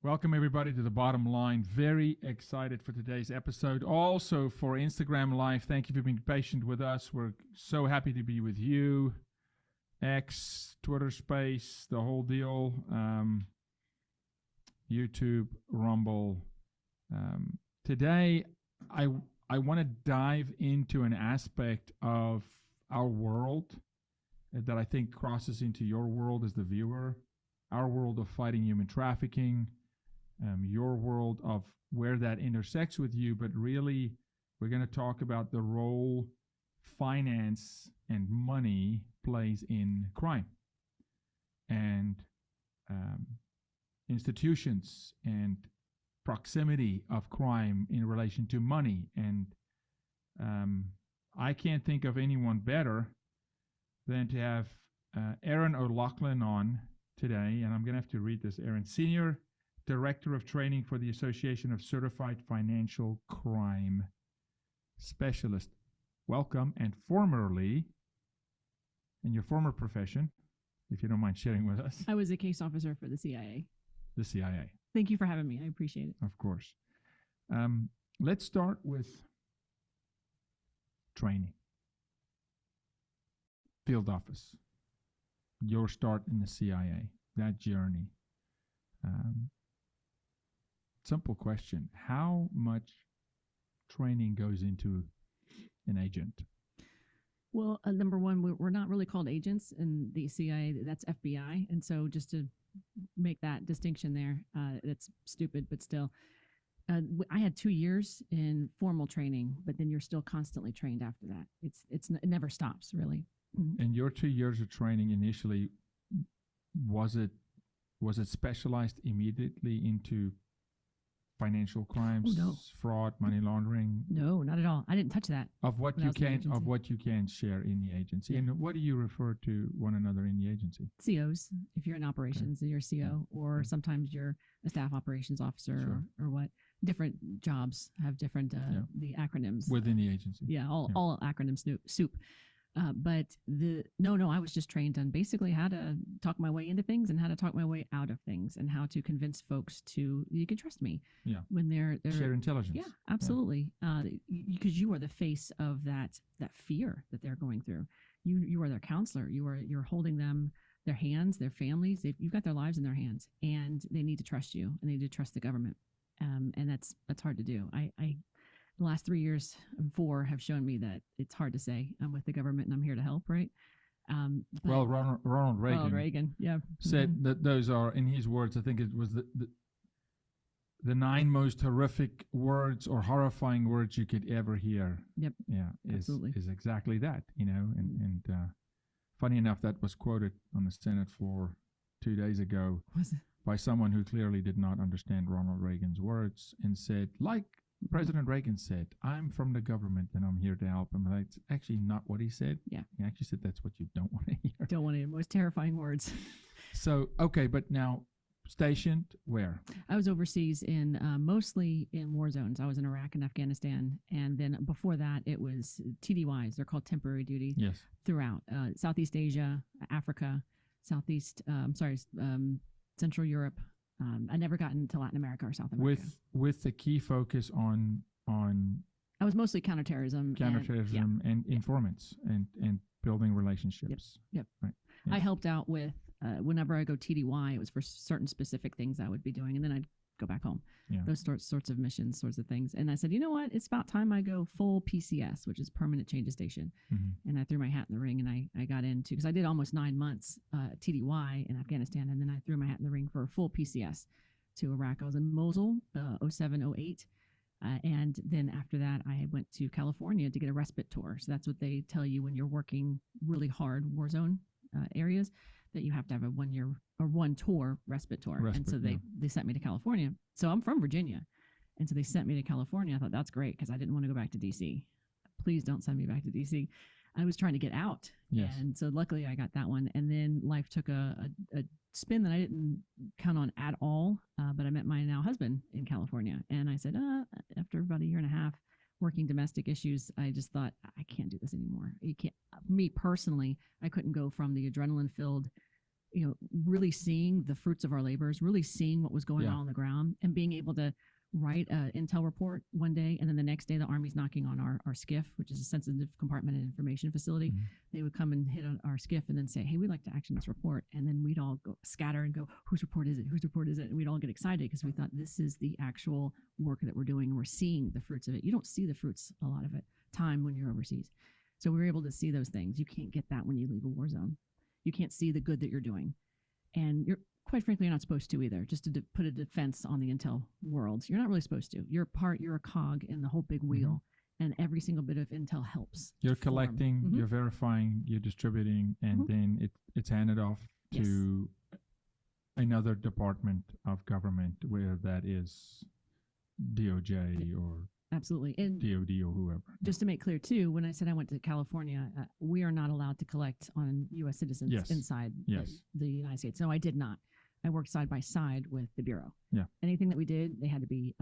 Welcome, everybody, to The Bottom Line. Very excited for today's episode. Also, for Instagram Live, thank you for being patient with us. We're so happy to be with you. X, Twitter Space, the whole deal. YouTube, Rumble. Today, I want to dive into an aspect of our world that I think crosses into your world as the viewer. Our world of fighting human trafficking. Your world of where that intersects with you, but really we're going to talk about the role finance and money plays in crime and institutions and proximity of crime in relation to money. And I can't think of anyone better than to have Erin O'Loughlin on today, and I'm going to have to read this. Erin, Senior Director of Training for the Association of Certified Financial Crime Specialists. Welcome, and formerly, in your former profession, if you don't mind sharing with us. I was a case officer for the CIA. The CIA. Thank you for having me. I appreciate it. Of course. Let's start with training. Field office. Your start in the CIA, that journey. Simple question. How much training goes into an agent? Well, number one, we're not really called agents in the CIA. That's FBI. And so just to make that distinction there, that's stupid, but still. I had 2 years in formal training, but then you're still constantly trained after that. It never stops, really. And your 2 years of training initially, was it specialized immediately into financial crimes, fraud, money laundering? No, not at all. I didn't touch that. Of what you can share in the agency. Yeah. And what do you refer to one another in the agency? COs, if you're in operations, you're a CO, or sometimes you're a staff operations officer, or what. Different jobs have different the acronyms within the agency. Yeah, all acronym soup. But I was just trained on basically how to talk my way into things and how to talk my way out of things and how to convince folks you can trust me. Yeah. When they're share intelligence. Yeah, absolutely. Because you are the face of that fear that they're going through. You are their counselor. You're holding them, their hands, their families. You've got their lives in their hands, and they need to trust you, and they need to trust the government. And that's hard to do. The last 3 years and 4 have shown me that it's hard to say I'm with the government and I'm here to help, right? Well, Ronald Reagan, said that those are, in his words, I think it was the 9 most horrific words or horrifying words you could ever hear. Yep. Yeah, is exactly that, and funny enough, that was quoted on the Senate floor 2 days ago. Was it? By someone who clearly did not understand Ronald Reagan's words and said, like President Reagan said, I'm from the government and I'm here to help him. That's actually not what he said. Yeah. He actually said that's what you don't want to hear. Don't want to hear. Most terrifying words. So, okay, but now stationed where? I was overseas mostly in war zones. I was in Iraq and Afghanistan. And then before that, it was TDYs. They're called temporary duty. Yes. Throughout Southeast Asia, Africa, Central Europe. I never got into Latin America or South America. With the key focus on I was mostly counterterrorism and informants and building relationships. Yep. Right. Yeah. I helped out with whenever I go TDY, it was for certain specific things I would be doing, and then I'd go back home. Yeah. Those sorts of missions, sorts of things. And I said, you know what? It's about time I go full PCS, which is permanent change of station. Mm-hmm. And I threw my hat in the ring, and I got into, because I did almost 9 months TDY in Afghanistan, and then I threw my hat in the ring for a full PCS to Iraq. I was in Mosul, 07, 08. And then after that, I went to California to get a respite tour. So that's what they tell you when you're working really hard war zone areas, that you have to have a 1 year or one tour respite tour. And so they sent me to California. So I'm from Virginia. And so they sent me to California. I thought that's great because I didn't want to go back to DC. Please don't send me back to DC. I was trying to get out. Yes. And so luckily I got that one. And then life took a spin that I didn't count on at all. But I met my now husband in California. And I said, after about a year and a half working domestic issues, I just thought, I can't do this anymore. You can't. Me personally, I couldn't go from the adrenaline-filled really seeing the fruits of our labors, really seeing what was going on the ground, and being able to write an intel report one day, and then the next day the Army's knocking on our SCIF, which is a sensitive compartmented information facility. Mhm. They would come and hit on our SCIF and then say, hey, we'd like to action this report. And then we'd all go scatter and go, whose report is it? Whose report is it? And we'd all get excited because we thought this is the actual work that we're doing, and we're seeing the fruits of it. You don't see the fruits, a lot of it, time when you're overseas. So we were able to see those things. You can't get that when you leave a war zone. You can't see the good that you're doing. And you're, quite frankly, you're not supposed to either. Just to put a defense on the intel world, you're not really supposed to. You're a cog in the whole big wheel, and every single bit of intel helps. You're collecting, you're verifying, you're distributing, and then it's handed off to another department of government, where that is DOJ or absolutely, and DOD or whoever. Just to make clear too, when I said I went to California, we are not allowed to collect on U.S. citizens inside the United States. No, I did not. I worked side by side with the Bureau. Yeah. Anything that we did, they had to be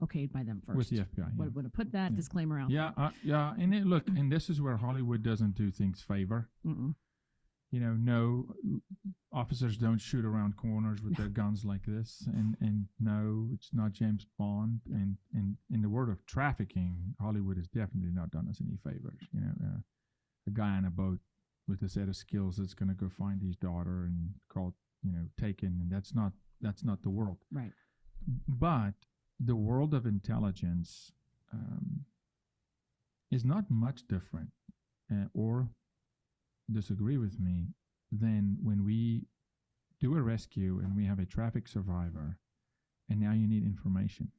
okayed by them first. With the FBI. Would have put that disclaimer out. Yeah, and look, and this is where Hollywood doesn't do things favor. Mm-mm. No, officers don't shoot around corners with their guns like this, and no, it's not James Bond. And in the world of trafficking, Hollywood has definitely not done us any favors. A guy on a boat with a set of skills that's going to go find his daughter and call taken, and that's not the world. Right. But the world of intelligence is not much different, or disagree with me, than when we do a rescue and we have a traffic survivor, and now you need information,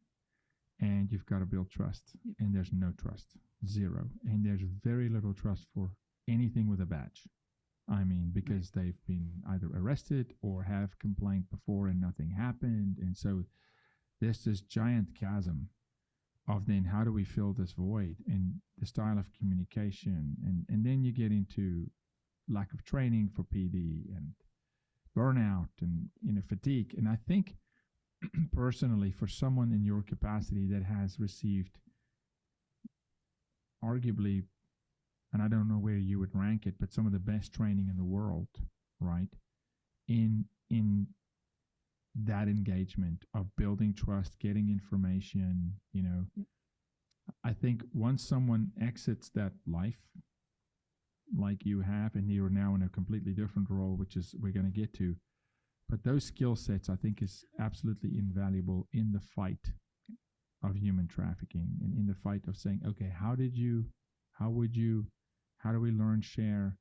and you've got to build trust, and there's no trust, zero, and there's very little trust for anything with a badge. I mean, because they've been either arrested or have complained before and nothing happened. And so there's this giant chasm of then how do we fill this void, and the style of communication. And then you get into lack of training for PD and burnout and fatigue. And I think personally, for someone in your capacity that has received arguably, and I don't know where you would rank it, but some of the best training in the world, right? In that engagement of building trust, getting information, I think once someone exits that life like you have, and you're now in a completely different role, which is we're going to get to, but those skill sets I think is absolutely invaluable in the fight of human trafficking, and in the fight of saying, okay, how do we learn, share?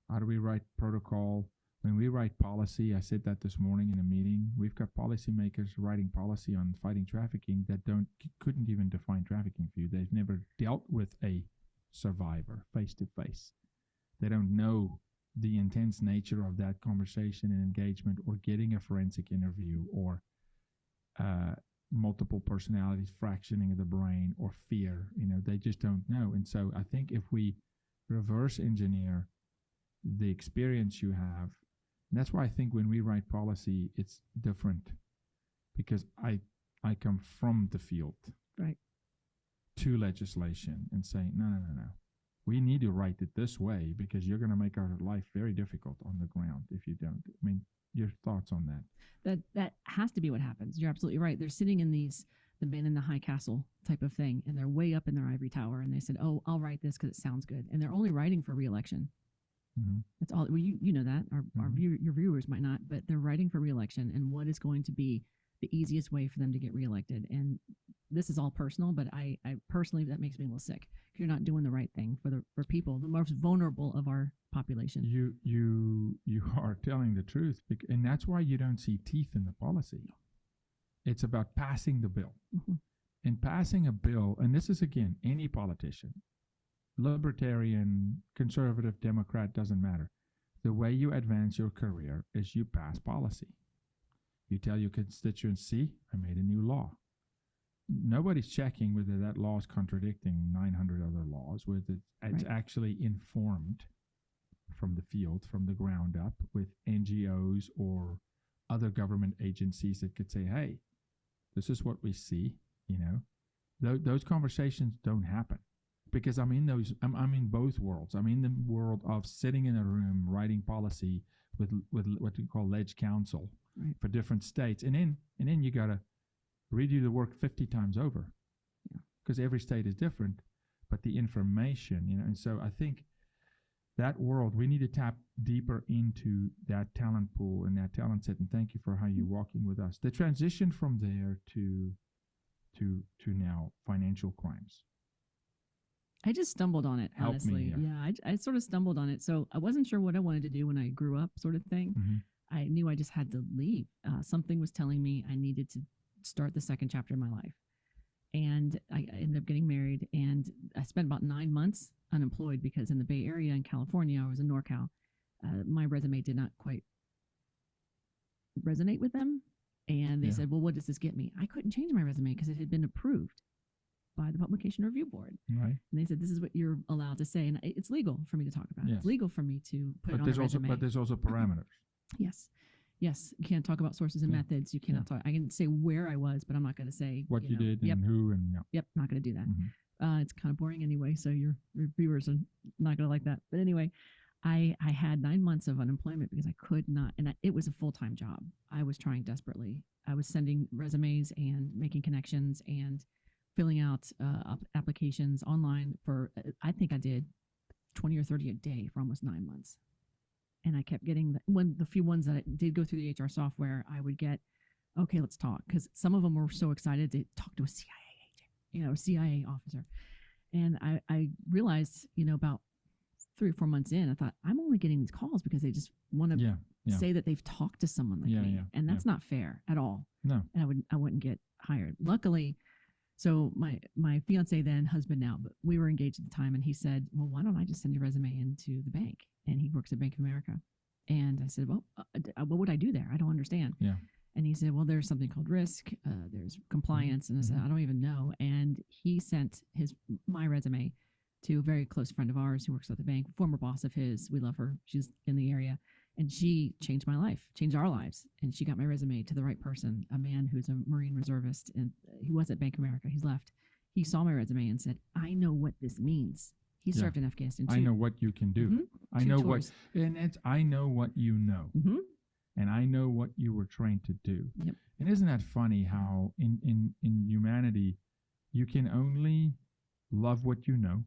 How do we write protocol? When we write policy, I said that this morning in a meeting, we've got policymakers writing policy on fighting trafficking that couldn't even define trafficking for you. They've never dealt with a survivor face to face. They don't know the intense nature of that conversation and engagement, or getting a forensic interview, or multiple personalities, fractioning of the brain, or fear. They just don't know. And so I think if we reverse engineer the experience you have, and that's why I think when we write policy, it's different, because I come from the field to legislation and saying, no. We need to write it this way, because you're going to make our life very difficult on the ground if you don't. I mean, your thoughts on that? That has to be what happens. You're absolutely right. They're sitting in the man in the high castle type of thing, and they're way up in their ivory tower, and they said, oh, I'll write this because it sounds good. And they're only writing for re-election. Mm-hmm. That's all. Well, you know that. Your viewers might not, but they're writing for re-election, and what is going to be the easiest way for them to get reelected. And this is all personal, but I personally, that makes me a little sick. You're not doing the right thing for people, the most vulnerable of our population. You are telling the truth, and that's why you don't see teeth in the policy. It's about passing the bill. Mm-hmm. And passing a bill, and this is, again, any politician, libertarian, conservative, Democrat, doesn't matter. The way you advance your career is you pass policy. You tell your constituency, I made a new law. Nobody's checking whether that law is contradicting 900 other laws, whether it's actually informed from the field, from the ground up, with NGOs or other government agencies that could say, hey, this is what we see, Those conversations don't happen. because I'm in both worlds. I'm in the world of sitting in a room writing policy with what we call ledge counsel Right. for different states, and then you gotta redo the work 50 times over, because every state is different, but the information, and so I think that world, we need to tap deeper into that talent pool and that talent set. And thank you for how you're walking with us. The transition from there to now financial crimes. I just stumbled on it, Help me honestly. here. Yeah, I sort of stumbled on it. So I wasn't sure what I wanted to do when I grew up, sort of thing. Mm-hmm. I knew I just had to leave. Something was telling me I needed to start the second chapter of my life. And I ended up getting married, and I spent about 9 months unemployed because in the Bay Area in California, I was in NorCal. My resume did not quite resonate with them. And they said, well, what does this get me? I couldn't change my resume because it had been approved by the Publication Review Board. Right. And they said, this is what you're allowed to say. And it's legal for me to talk about it. Yes. It's legal for me to put it on there's a also resume. but there's also parameters. Yes. Yes. You can't talk about sources and methods. You cannot talk. I can say where I was, but I'm not going to say What you did and who and Yep. Not going to do that. Mm-hmm. It's kind of boring anyway, so your viewers are not going to like that. But anyway, I had 9 months of unemployment because I could not, and it was a full-time job. I was trying desperately. I was sending resumes and making connections and filling out applications online for, I think I did 20 or 30 a day for almost 9 months. And I kept getting the few ones that I did go through the HR software, I would get, okay, let's talk. Because some of them were so excited to talk to a CIA agent, a CIA officer. And I realized, about 3 or 4 months in, I thought, I'm only getting these calls because they just want to say that they've talked to someone like me. And that's not fair at all. No. And I wouldn't get hired. Luckily, so my fiance then, husband now, but we were engaged at the time, and he said, well, why don't I just send your resume into the bank? And he works at Bank of America. And I said, well, what would I do there? I don't understand. Yeah. And he said, well, there's something called risk. There's compliance. And I said, I don't even know. And he sent my resume to a very close friend of ours who works at the bank, former boss of his. We love her. She's in the area. And she changed my life, changed our lives. And she got my resume to the right person, a man who's a Marine reservist. And he was at Bank of America. He's left. He saw my resume and said, I know what this means. He served in Afghanistan too. I know what you can do. I know what, and I know what you know. And I know what you were trained to do. Yep. And isn't that funny how in humanity, you can only love what you know,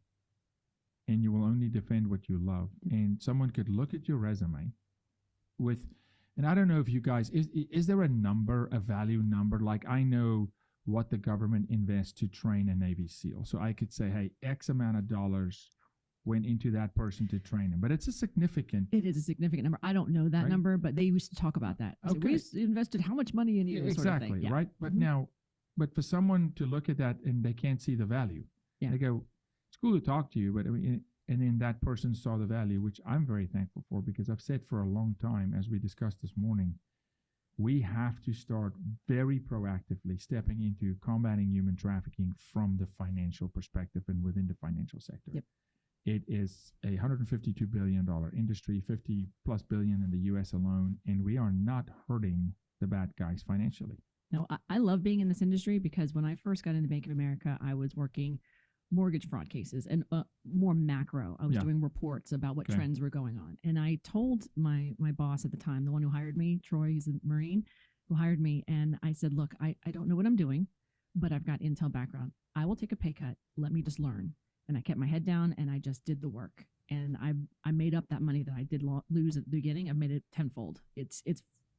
and you will only defend what you love. And someone could look at your resume and I don't know if you guys, is there a number, a value number? Like, I know what the government invests to train a Navy SEAL. So I could say, hey, X amount of dollars went into that person to train him. But it is a significant number. I don't know that number, but they used to talk about that. Okay. So we invested how much money in you? Exactly, sort of thing. right? But now, for someone to look at that and they can't see the value, they go, it's cool to talk to you, but I mean, and then that person saw the value, which I'm very thankful for, because I've said for a long time, as we discussed this morning, we have to start very proactively stepping into combating human trafficking from the financial perspective and within the financial sector. Yep. It is a $152 billion industry, 50 plus billion in the US alone, and we are not hurting the bad guys financially. No, I love being in this industry because when I first got into Bank of America, I was working mortgage fraud cases and more macro. I was doing reports about what trends were going on. And I told my boss at the time, the one who hired me, Troy, he's a Marine, who hired me. And I said, look, I don't know what I'm doing, but I've got intel background. I will take a pay cut. Let me just learn. And I kept my head down and I just did the work. And I made up that money that I did lose at the beginning. I've made it tenfold. It's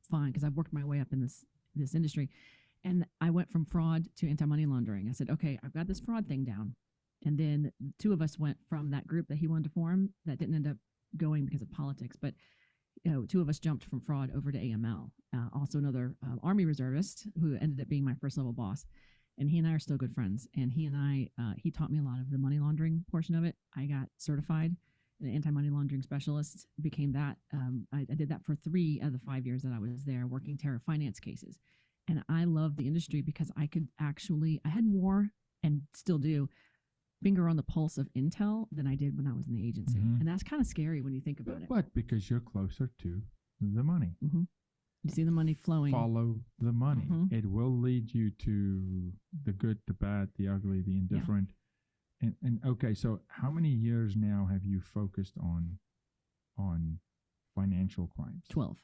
fine because I've worked my way up in this industry. And I went from fraud to anti-money laundering. I said, okay, I've got this fraud thing down. And then 2 of us went from that group that he wanted to form that didn't end up going because of politics. But 2 of us jumped from fraud over to AML. Also another Army reservist who ended up being my first level boss. And he and I are still good friends. And he taught me a lot of the money laundering portion of it. I got certified an anti-money laundering specialist, became that. I did that for 3 out of the 5 years that I was there working terror finance cases. And I loved the industry because I had more, and still do, finger on the pulse of intel than I did when I was in the agency. And that's kind of scary when you think about it. But because you're closer to the money. You see the money flowing. Follow the money. It will lead you to the good, the bad, the ugly, the indifferent. And okay, so how many years now have you focused on financial crimes? 12.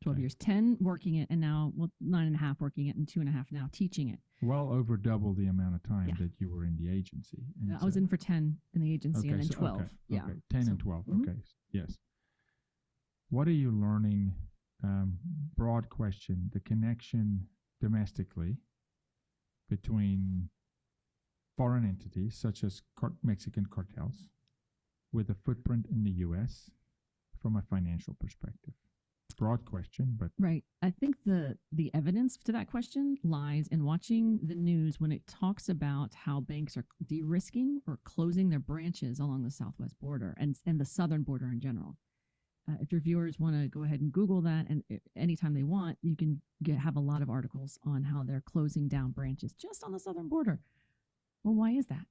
12 Okay. years, 10 working it, and now, well, 9.5 working it, and 2.5 now teaching it. Well over double the amount of time Yeah. that you were in the agency. And I was so- in for 10 in the agency, and then 12. Okay, Yeah. okay, 10 and So, 12. mhm. Okay, yes. What are you learning? Broad question: the connection domestically between foreign entities such as Mexican cartels with a footprint in the U.S. from a financial perspective. Broad question, but Right. I think the evidence to that question lies in watching the news when it talks about how banks are de-risking or closing their branches along the southwest border and the southern border in general. If your viewers want to go ahead and Google that, and anytime they want, you can have a lot of articles on how they're closing down branches just on the southern border. Well, why is that?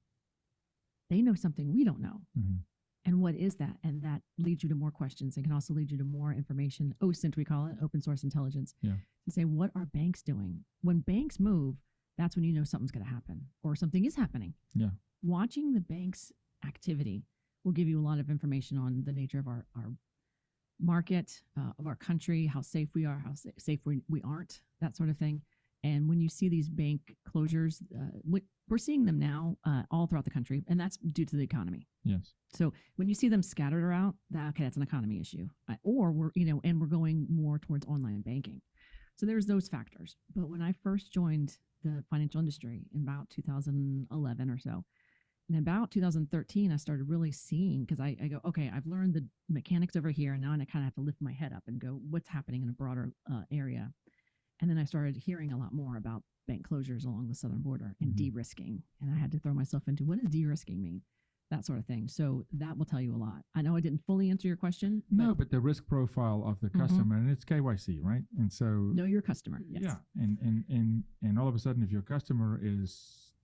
They know something we don't know. mhm. And what is that? And that leads you to more questions and can also lead you to more information. OSINT, we call it, open source intelligence. Yeah. To say, what are banks doing? When banks move, that's when you know something's going to happen or something is happening. Yeah. Watching the bank's activity will give you a lot of information on the nature of our market, of our country, how safe we are, how safe we aren't, that sort of thing. And when you see these bank closures, we're seeing them now all throughout the country, and that's due to the economy. Yes. So when you see them scattered around, okay, that's an economy issue, or we're going more towards online banking. So there's those factors. But when I first joined the financial industry in about 2011 or so, and about 2013, I started really seeing, because I go, okay, I've learned the mechanics over here, and now I kind of have to lift my head up and go, what's happening in a broader area? And then I started hearing a lot more about bank closures along the southern border and Mhm. de-risking. And I had to throw myself into, what does de-risking mean? That sort of thing. So that will tell you a lot. I know I didn't fully answer your question. No, but the risk profile of the customer, and it's KYC, right? And so Know your customer. Yes. yeah, and all of a sudden, if your customer is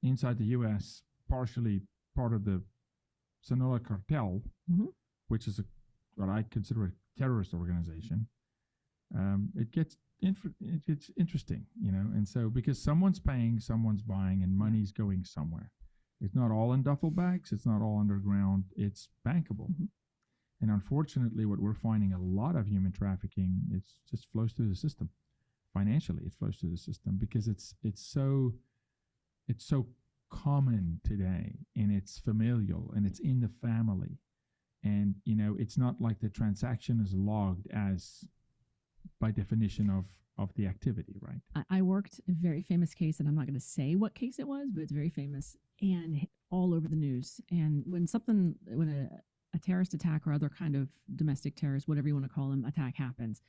inside the U.S., partially part of the Sinaloa cartel, Mhm. which is what I consider a terrorist organization, it gets interesting, and so because someone's paying, someone's buying, and money's going somewhere. It's not all in duffel bags. It's not all underground. It's bankable. Mhm. And unfortunately, what we're finding, a lot of human trafficking, it's just flows through the system. Financially, it flows through the system because it's so common today, and it's familial, and it's in the family. And it's not like the transaction is logged as by definition of the activity, right? I worked a very famous case, and I'm not going to say what case it was, but it's very famous and all over the news. And when a terrorist attack or other kind of domestic terrorist, whatever you want to call them, attack happens,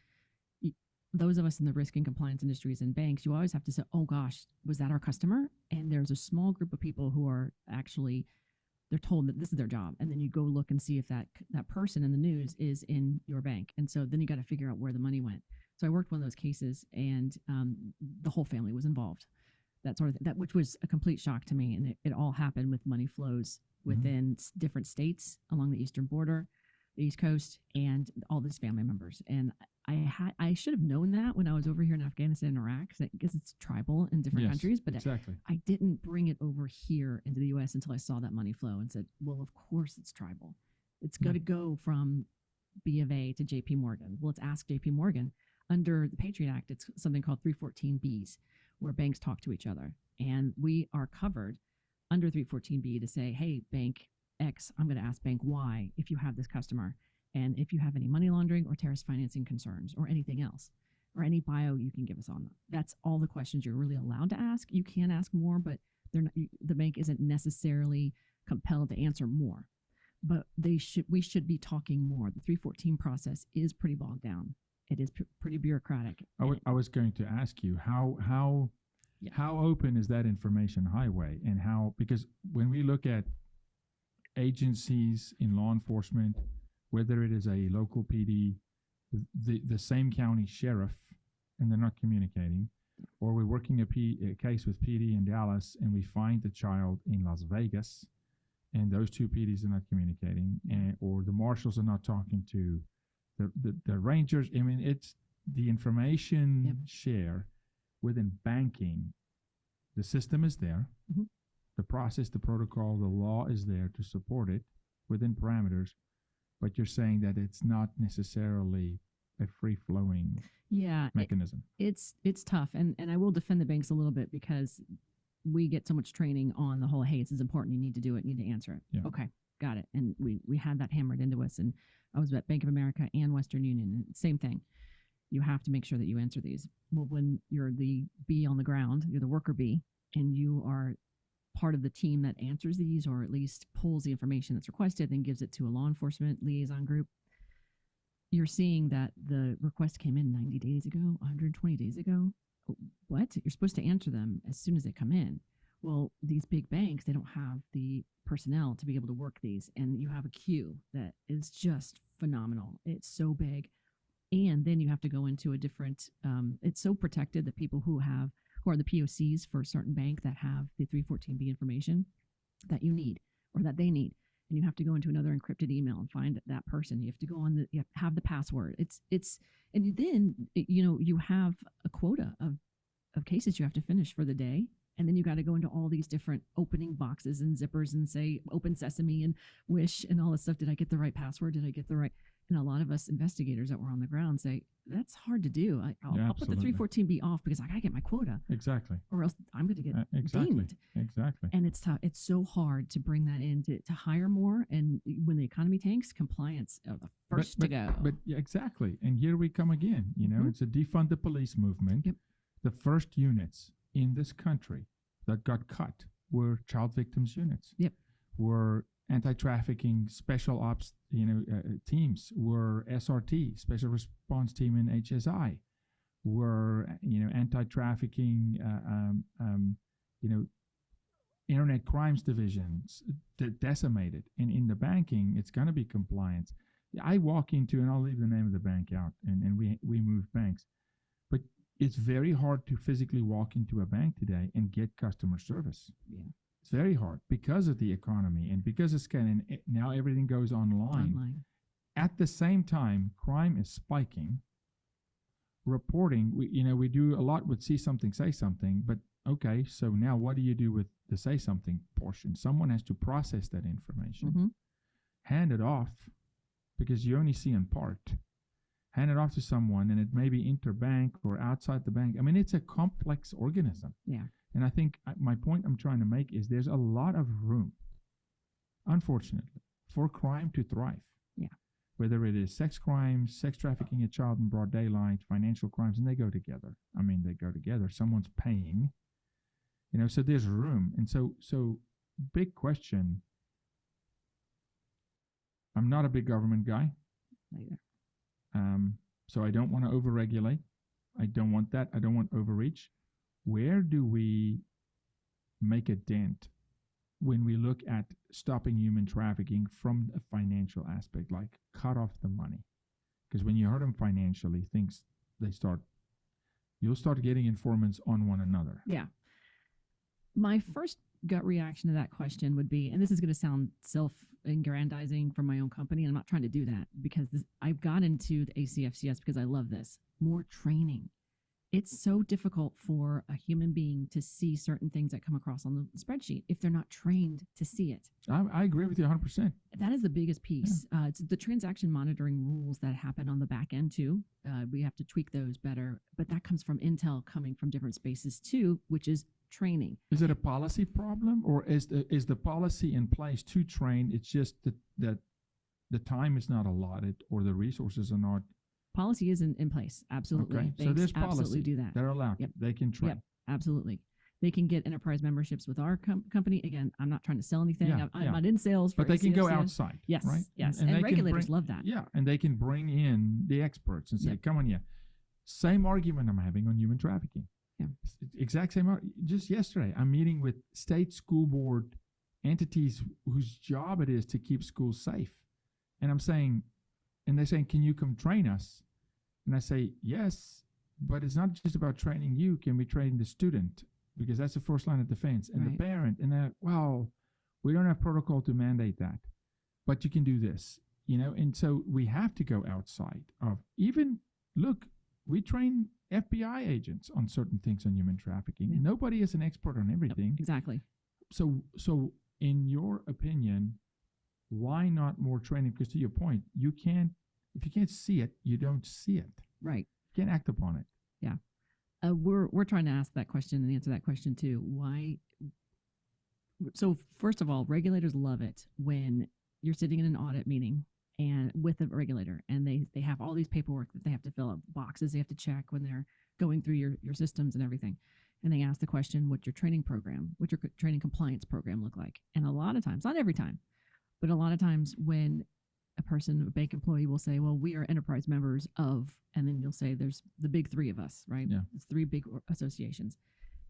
those of us in the risk and compliance industries and banks, you always have to say, oh gosh, was that our customer? And there's a small group of people who are actually, they're told that this is their job. And then you go look and see if that person in the news is in your bank. And so then you got to figure out where the money went. So I worked one of those cases, and the whole family was involved. That sort of thing, which was a complete shock to me. And it all happened with money flows within different states along the eastern border, the East Coast, and all these family members. And I should have known that when I was over here in Afghanistan and Iraq, because it's tribal in different countries. But exactly. I didn't bring it over here into the U.S. until I saw that money flow and said, well, of course it's tribal. It's going to go from B of A to J.P. Morgan. Well, let's ask J.P. Morgan. Under the Patriot Act, it's something called 314Bs, where banks talk to each other. And we are covered under 314B to say, hey, Bank X, I'm going to ask Bank Y if you have this customer, and if you have any money laundering or terrorist financing concerns or anything else, or any bio you can give us on them. That's all the questions you're really allowed to ask. You can ask more, but the bank isn't necessarily compelled to answer more. But we should be talking more. The 314 process is pretty bogged down. It is pretty bureaucratic. I was going to ask you how open is that information highway, and because when we look at agencies in law enforcement, whether it is a local PD, the same county sheriff, and they're not communicating, or we're working a case with PD in Dallas and we find the child in Las Vegas, and those two PDs are not communicating, or the marshals are not talking to the rangers. I mean, it's the information share within banking. The system is there. The process, the protocol, the law is there to support it within parameters, but you're saying that it's not necessarily a free-flowing mechanism. It's tough, and I will defend the banks a little bit because we get so much training on the whole, hey, this is important, you need to do it, you need to answer it. Yeah. Okay, got it. And we had that hammered into us, and I was at Bank of America and Western Union, and same thing. You have to make sure that you answer these. Well, when you're the bee on the ground, you're the worker bee, and you are part of the team that answers these, or at least pulls the information that's requested, then gives it to a law enforcement liaison group. You're seeing that the request came in 90 days ago, 120 days ago. What? You're supposed to answer them as soon as they come in. Well, these big banks, they don't have the personnel to be able to work these. And you have a queue that is just phenomenal. It's so big. And then you have to go into a different, it's so protected that people who are the POCs for a certain bank that have the 314B information that you need or that they need. And you have to go into another encrypted email and find that person. You have to go on you have the password. And then, you have a quota of cases you have to finish for the day. And then you got to go into all these different opening boxes and zippers and say, open sesame and wish and all this stuff. Did I get the right password? Did I get the right? And a lot of us investigators that were on the ground say, that's hard to do. I'll put the 314B off because I got to get my quota. Exactly. Or else I'm going to get dinged. Exactly. And it's tough. It's so hard to bring that in to hire more. And when the economy tanks, compliance are the first to go. But yeah, exactly. And here we come again. It's a defund the police movement. Yep. The first units in this country that got cut were child victims units. Yep. Were anti-trafficking special ops, teams, were SRT, special response team in HSI, were, anti-trafficking, internet crimes divisions decimated. And in the banking, it's going to be compliance. I walk into, and I'll leave the name of the bank out, and we move banks. But it's very hard to physically walk into a bank today and get customer service. Yeah. It's very hard because of the economy and because of scanning. Now everything goes online. At the same time, crime is spiking. Reporting, we do a lot with see something, say something, but okay, so now what do you do with the say something portion? Someone has to process that information, hand it off, because you only see in part. Hand it off to someone, and it may be interbank or outside the bank. I mean, it's a complex organism. Yeah. And I think my point I'm trying to make is there's a lot of room, unfortunately, for crime to thrive. Yeah. Whether it is sex crimes, sex trafficking a child in broad daylight, financial crimes, and they go together. I mean, they go together. Someone's paying, so there's room. And so big question. I'm not a big government guy. Neither. So I don't want to overregulate. I don't want that. I don't want overreach. Where do we make a dent when we look at stopping human trafficking from a financial aspect, like cut off the money? Because when you hurt them financially, you'll start getting informants on one another. Yeah. My first gut reaction to that question would be, and this is going to sound self-aggrandizing from my own company, and I'm not trying to do that because I've got into the ACFCS because I love this. More training. It's so difficult for a human being to see certain things that come across on the spreadsheet if they're not trained to see it. I agree with you 100%. That is the biggest piece. Yeah. It's the transaction monitoring rules that happen on the back end too. We have to tweak those better, but that comes from intel coming from different spaces too, which is training. Is it a policy problem, or is the policy in place to train? It's just that the time is not allotted or the resources are not. Policy is in place. Absolutely. Okay. Banks so there's absolutely policy. Do that. They're allowed. Yep. They can train. Yep. Absolutely. They can get enterprise memberships with our company. Again, I'm not trying to sell anything. I'm not in sales. But they ACFCS. can go outside. Yes. Right? Yes. And regulators love that. Yeah. And they can bring in the experts and say, come on, Same argument I'm having on human trafficking. Yeah. Exact same. Just yesterday, I'm meeting with state school board entities whose job it is to keep schools safe. And I'm saying, and they're saying, can you come train us? And I say, yes, but it's not just about training you. Can we train the student? Because that's the first line of defense. And the parent. And they're, well, we don't have protocol to mandate that. But you can do this, And so we have to go outside of we train FBI agents on certain things on human trafficking. Yeah. Nobody is an expert on everything. Exactly. So in your opinion, why not more training? Because to your point, if you can't see it, you don't see it. Right. You can't act upon it. Yeah. We're trying to ask that question and answer that question too. Why? So first of all, regulators love it when you're sitting in an audit meeting and with a regulator, and they have all these paperwork that they have to fill out, boxes they have to check when they're going through your systems and everything. And they ask the question, what's your training program? What's your training compliance program look like? And a lot of times, not every time, but a lot of times when a bank employee will say, well, we are enterprise members of, and then you'll say there's the big three of us, right? Yeah. It's three big associations.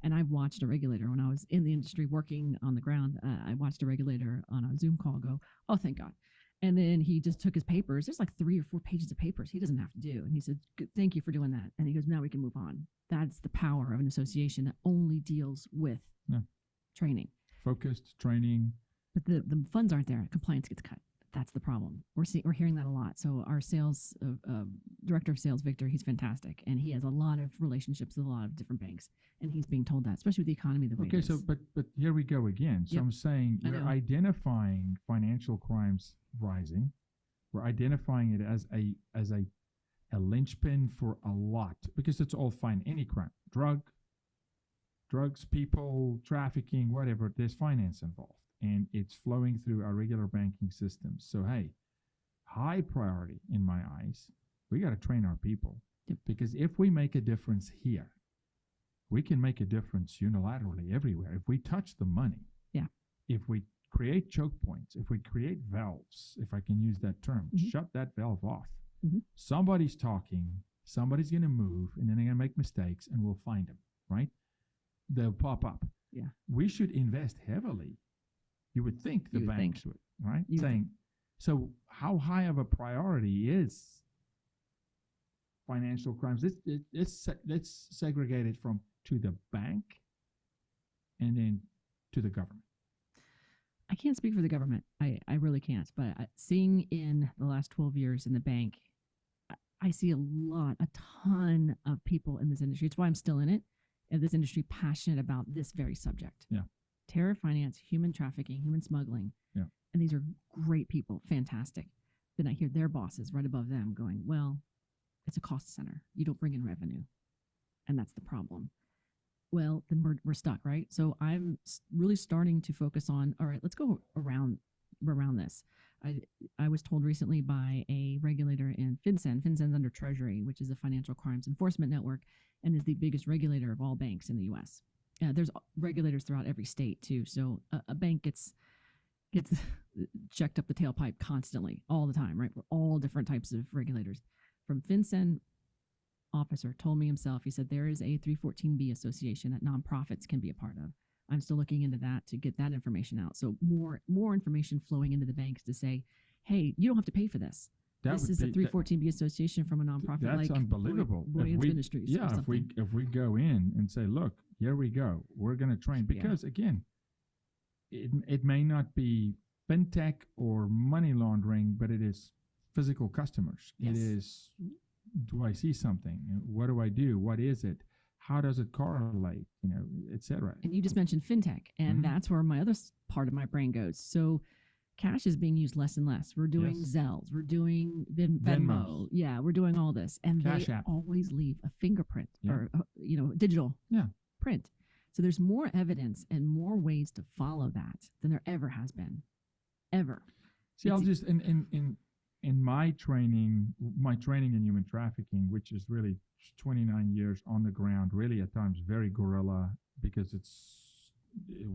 And I've watched a regulator when I was in the industry working on the ground. I watched a regulator on a Zoom call go, oh, thank God. And then he just took his papers. There's like 3 or 4 pages of papers he doesn't have to do. And he said, thank you for doing that. And he goes, now we can move on. That's the power of an association that only deals with training. Focused training. But the funds aren't there. Compliance gets cut. That's the problem. We're hearing that a lot. So our sales director of sales, Victor, he's fantastic, and he has a lot of relationships with a lot of different banks, and he's being told that, especially with the economy the way it is. Okay, so but here we go again. So Yep. I'm saying we're identifying financial crimes rising. We're identifying it as a linchpin for a lot, because it's all fine. Any crime, drugs, people, trafficking, whatever. There's finance involved, and it's flowing through our regular banking systems. So, hey, high priority in my eyes, we got to train our people. Yep. Because if we make a difference here, we can make a difference unilaterally everywhere. If we touch the money, if we create choke points, if we create valves, if I can use that term, shut that valve off. Somebody's talking, somebody's going to move, and then they're going to make mistakes, and we'll find them, right? They'll pop up. Yeah. We should invest heavily. You would think the banks would, right? So how high of a priority is financial crimes? Let's segregate it from to the bank and then to the government. I can't speak for the government. I really can't. But seeing in the last 12 years in the bank, I see a ton of people in this industry. It's why I'm still in it, in this industry, passionate about this very subject. Yeah. Terror finance, human trafficking, human smuggling. Yeah. And these are great people, fantastic. Then I hear their bosses right above them going, well, it's a cost center. You don't bring in revenue. And that's the problem. Well, then we're stuck, right? So I'm really starting to focus on, all right, let's go around this. I was told recently by a regulator in FinCEN. FinCEN's under Treasury, which is a financial crimes enforcement network, and is the biggest regulator of all banks in the U.S. There's regulators throughout every state too. So a bank gets checked up the tailpipe constantly, all the time, right? For all different types of regulators. From FinCEN officer told me himself, he said, there is a 314B association that nonprofits can be a part of. I'm still looking into that to get that information out. So more information flowing into the banks to say, hey, you don't have to pay for this. This is a 314B association from a nonprofit. That's like unbelievable. Booyens Ministries. Yeah, if we go in and say, look, here we go, we're going to train, because again, it may not be fintech or money laundering, but it is physical customers. Yes. It is, do I see something? What do I do? What is it? How does it correlate? Et cetera. And you just mentioned fintech, and that's where my other part of my brain goes. So cash is being used less and less. We're doing Zells. We're doing Venmo. Yeah, we're doing all this. And Cash they app. always leave a fingerprint or, digital print. So there's more evidence and more ways to follow that than there ever has been. Ever. See, I'll just, in my training in human trafficking, which is really 29 years on the ground, really at times very guerrilla, because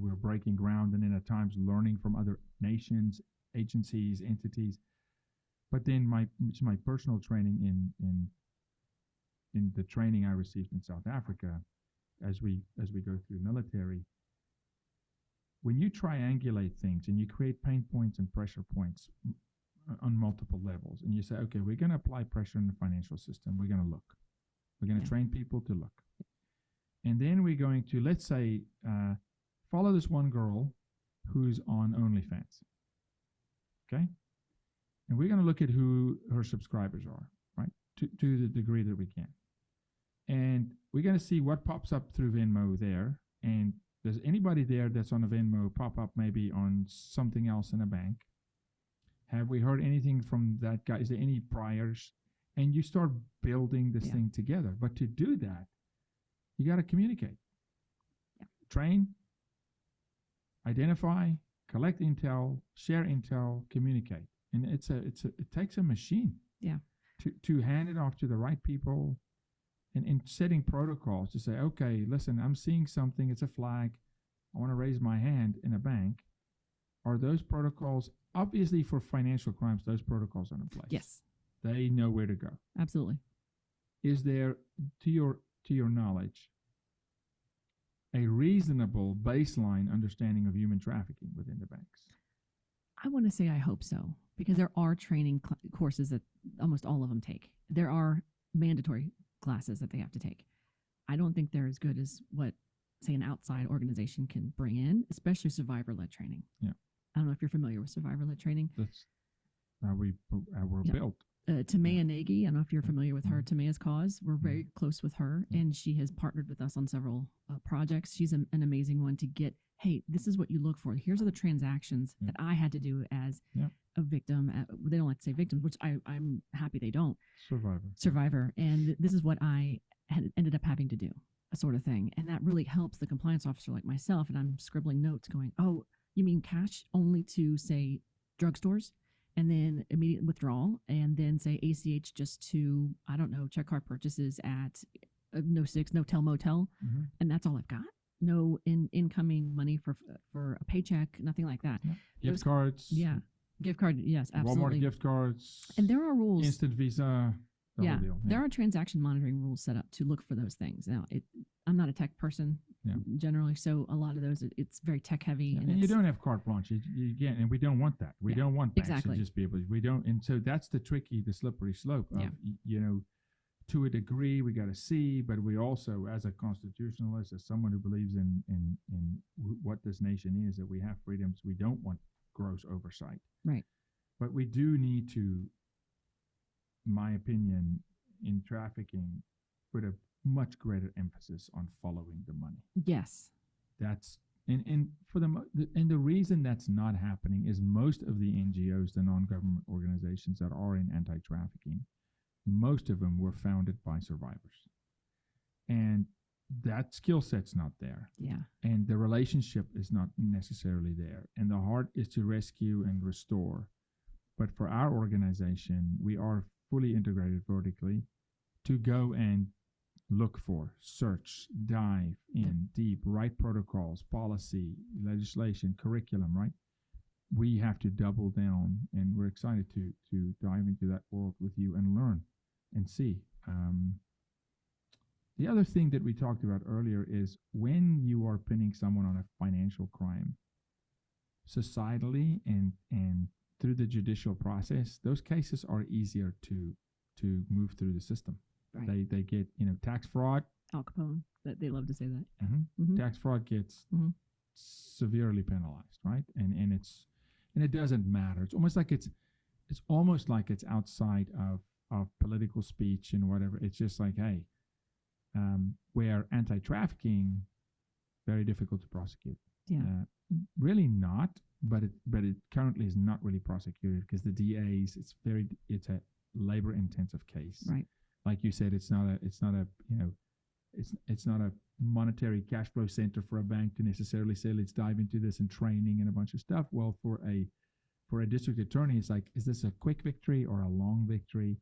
we're breaking ground, and then at times learning from other nations, agencies, entities. But then my personal training in the training I received in South Africa, as we go through military, when you triangulate things and you create pain points and pressure points on multiple levels, and you say, okay, we're going to apply pressure in the financial system, we're going to look. We're going to train people to look. And then we're going to, let's say, follow this one girl who's on OnlyFans. Okay? And we're going to look at who her subscribers are, right? To the degree that we can. And we're going to see what pops up through Venmo there, and Does anybody there that's on a Venmo pop up maybe on something else in a bank? Have we heard anything from that guy? Is there any priors? And you start building this thing together. But to do that, you got to communicate. Yeah. Train, identify, collect intel, share intel, communicate. And it takes a machine. Yeah. To hand it off to the right people and setting protocols to say, okay, listen, I'm seeing something, it's a flag, I want to raise my hand in a bank. Are those protocols, obviously for financial crimes, those protocols are in place? Yes. They know where to go. Absolutely. Is there, to your knowledge, a reasonable baseline understanding of human trafficking within the banks? I want to say I hope so, because there are training courses that almost all of them take. There are mandatory classes that they have to take. I don't think they're as good as what, say, an outside organization can bring in, especially survivor-led training. Yeah. I don't know if you're familiar with survivor-led training. That's how we're built. Tamaya Nagy, I don't know if you're familiar with her, Tamaya's Cause. We're very close with her, and she has partnered with us on several projects. She's an amazing one to get, hey, this is what you look for. Here's are the transactions that I had to do as a victim. They don't like to say victims, which I'm happy they don't. Survivor. And this is what I ended up having to do, a sort of thing. And that really helps the compliance officer like myself. And I'm scribbling notes going, oh, you mean cash only to, say, drugstores? And then immediate withdrawal, and then say ACH just to, I don't know, check card purchases at no Tel Motel, and that's all I've got. No incoming money for a paycheck, nothing like that. Gift cards. Yeah, gift card. Yes, absolutely. Walmart gift cards. And there are rules. Instant Visa. The whole deal. There are transaction monitoring rules set up to look for those things. Now, I'm not a tech person generally, so a lot of those, it's very tech heavy. And you don't have carte blanche. Again, and we don't want that. We don't want banks to just be able to, we don't. And so that's the slippery slope of, to a degree, we got to see, but we also, as a constitutionalist, as someone who believes in what this nation is, that we have freedoms, we don't want gross oversight. Right. But we do need to, my opinion, in trafficking, put a much greater emphasis on following the money. Yes. That's and the reason that's not happening is most of the NGOs, the non-government organizations that are in anti-trafficking, most of them were founded by survivors, and that skill set's not there. Yeah. And the relationship is not necessarily there, and the heart is to rescue and restore. But for our organization, we are fully integrated vertically to go and look for, search, dive in deep, write protocols, policy, legislation, curriculum, right? We have to double down, and we're excited to dive into that world with you and learn and see. The other thing that we talked about earlier is when you are pinning someone on a financial crime, societally and through the judicial process, those cases are easier to move through the system. Right. They get, tax fraud. Al Capone, they love to say that. Tax fraud gets severely penalized, right? And it doesn't matter. It's almost like it's outside of political speech and whatever. It's just like, hey, where anti-trafficking, very difficult to prosecute. Yeah. Really not, but it currently is not really prosecuted because the DAs, it's a labor intensive case. Right. Like you said, it's not a monetary cash flow center for a bank to necessarily say, let's dive into this and training and a bunch of stuff. Well, for a district attorney, it's like, is this a quick victory or a long victory?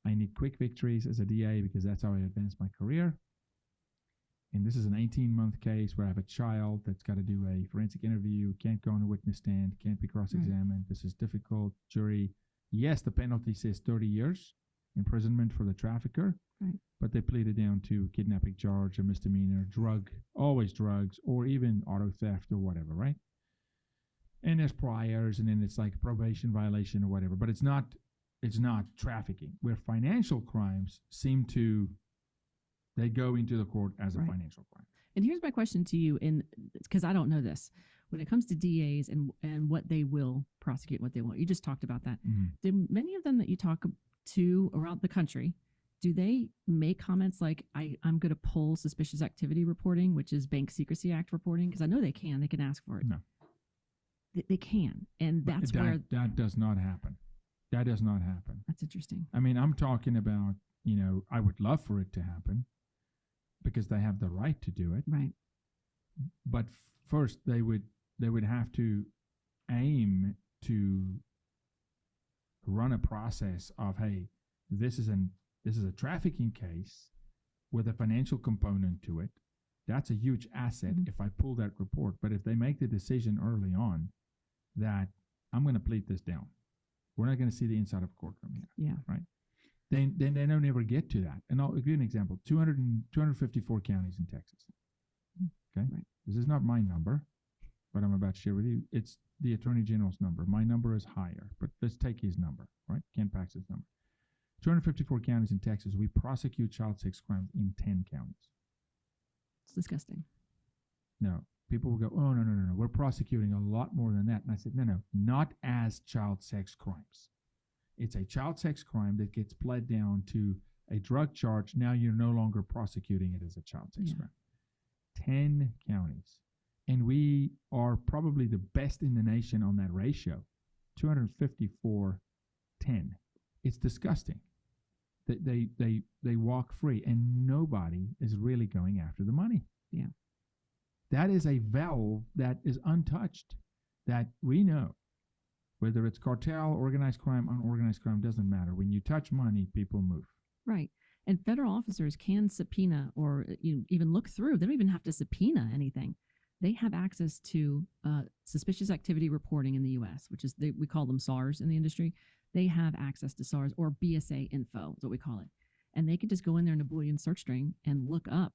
I need quick victories as a DA because that's how I advance my career. And this is an 18-month case where I have a child that's got to do a forensic interview, can't go on a witness stand, can't be cross-examined. Right. This is difficult. Jury, yes, the penalty says 30 years imprisonment for the trafficker, right, but they pleaded down to kidnapping charge, a misdemeanor, always drugs, or even auto theft or whatever, right? And there's priors, and then it's like probation violation or whatever, but it's not trafficking, where financial crimes they go into the court as a financial crime. And here's my question to you, because I don't know this. When it comes to DAs and what they will prosecute, what they won't, you just talked about that. Do many of them that you talk to around the country, do they make comments like, I'm going to pull suspicious activity reporting, which is Bank Secrecy Act reporting? Because I know they can ask for it. No. They can. And that's where. That does not happen. That does not happen. That's interesting. I mean, I'm talking about, I would love for it to happen because they have the right to do it. Right. But first, they would have to aim to run a process of, hey, this is a trafficking case with a financial component to it. That's a huge asset if I pull that report. But if they make the decision early on that I'm going to plead this down, we're not going to see the inside of a courtroom here. Yeah. Right. Then they don't ever get to that. And I'll give you an example. 254 counties in Texas. Okay. Right. This is not my number, but I'm about to share with you. It's the Attorney General's number. My number is higher, but let's take his number, right? Ken Paxton's number. 254 counties in Texas. We prosecute child sex crimes in 10 counties. It's disgusting. No. People will go, oh, no. We're prosecuting a lot more than that. And I said, no, not as child sex crimes. It's a child sex crime that gets pled down to a drug charge. Now you're no longer prosecuting it as a child sex crime. 10 counties. And we are probably the best in the nation on that ratio. 254, 10. It's disgusting. They walk free, and nobody is really going after the money. Yeah. That is a valve that is untouched, that we know, whether it's cartel, organized crime, unorganized crime, doesn't matter. When you touch money, people move. Right. And federal officers can subpoena or even look through. They don't even have to subpoena anything. They have access to suspicious activity reporting in the U.S., which is, we call them SARS in the industry. They have access to SARS, or BSA info is what we call it. And they could just go in there in a Boolean search string and look up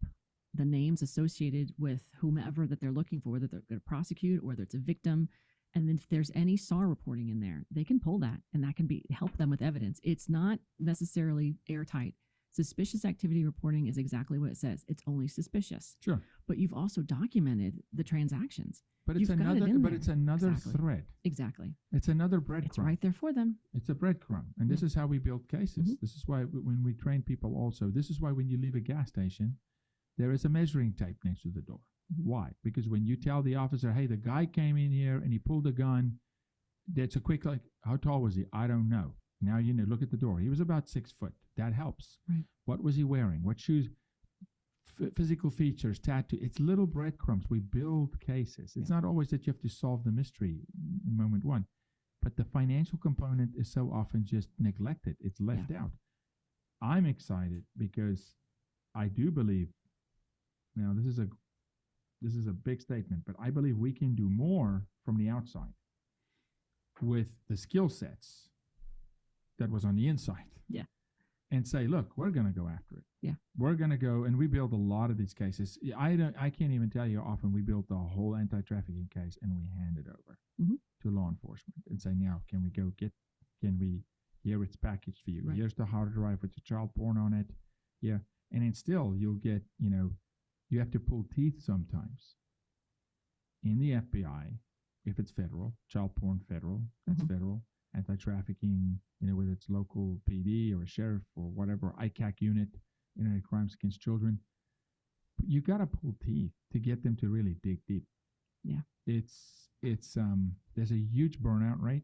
the names associated with whomever that they're looking for, whether they're going to prosecute or whether it's a victim. And then if there's any SAR reporting in there, they can pull that, and that can help them with evidence. It's not necessarily airtight. Suspicious activity reporting is exactly what it says. It's only suspicious. Sure. But you've also documented the transactions. But it's another Exactly. thread. Exactly. It's another breadcrumb. It's right there for them. It's a breadcrumb. And this is how we build cases. This is why when we train people also, this is why when you leave a gas station, there is a measuring tape next to the door. Why? Because when you tell the officer, hey, the guy came in here and he pulled a gun, that's a quick, like, how tall was he? I don't know. Now you know, look at the door. He was about 6 foot. That helps. Right. What was he wearing? What shoes? Physical features, tattoo. It's little breadcrumbs. We build cases. It's not always that you have to solve the mystery in moment one, but the financial component is so often just neglected. It's left out. I'm excited because I do believe, now this is a big statement, but I believe we can do more from the outside with the skill sets that was on the inside. Yeah. And say, look, we're going to go after it. Yeah. We're going to go, and we build a lot of these cases. I can't even tell you how often we built the whole anti-trafficking case and we hand it over to law enforcement and say, now, here it's packaged for you. Right. Here's the hard drive with the child porn on it. Yeah. And then still you'll get, you have to pull teeth sometimes in the FBI, if it's federal, child porn federal, that's federal. Anti-trafficking, whether it's local PD or a sheriff or whatever, ICAC unit, Internet Crimes Against Children. But you got to pull teeth to get them to really dig deep. Yeah. It's there's a huge burnout rate.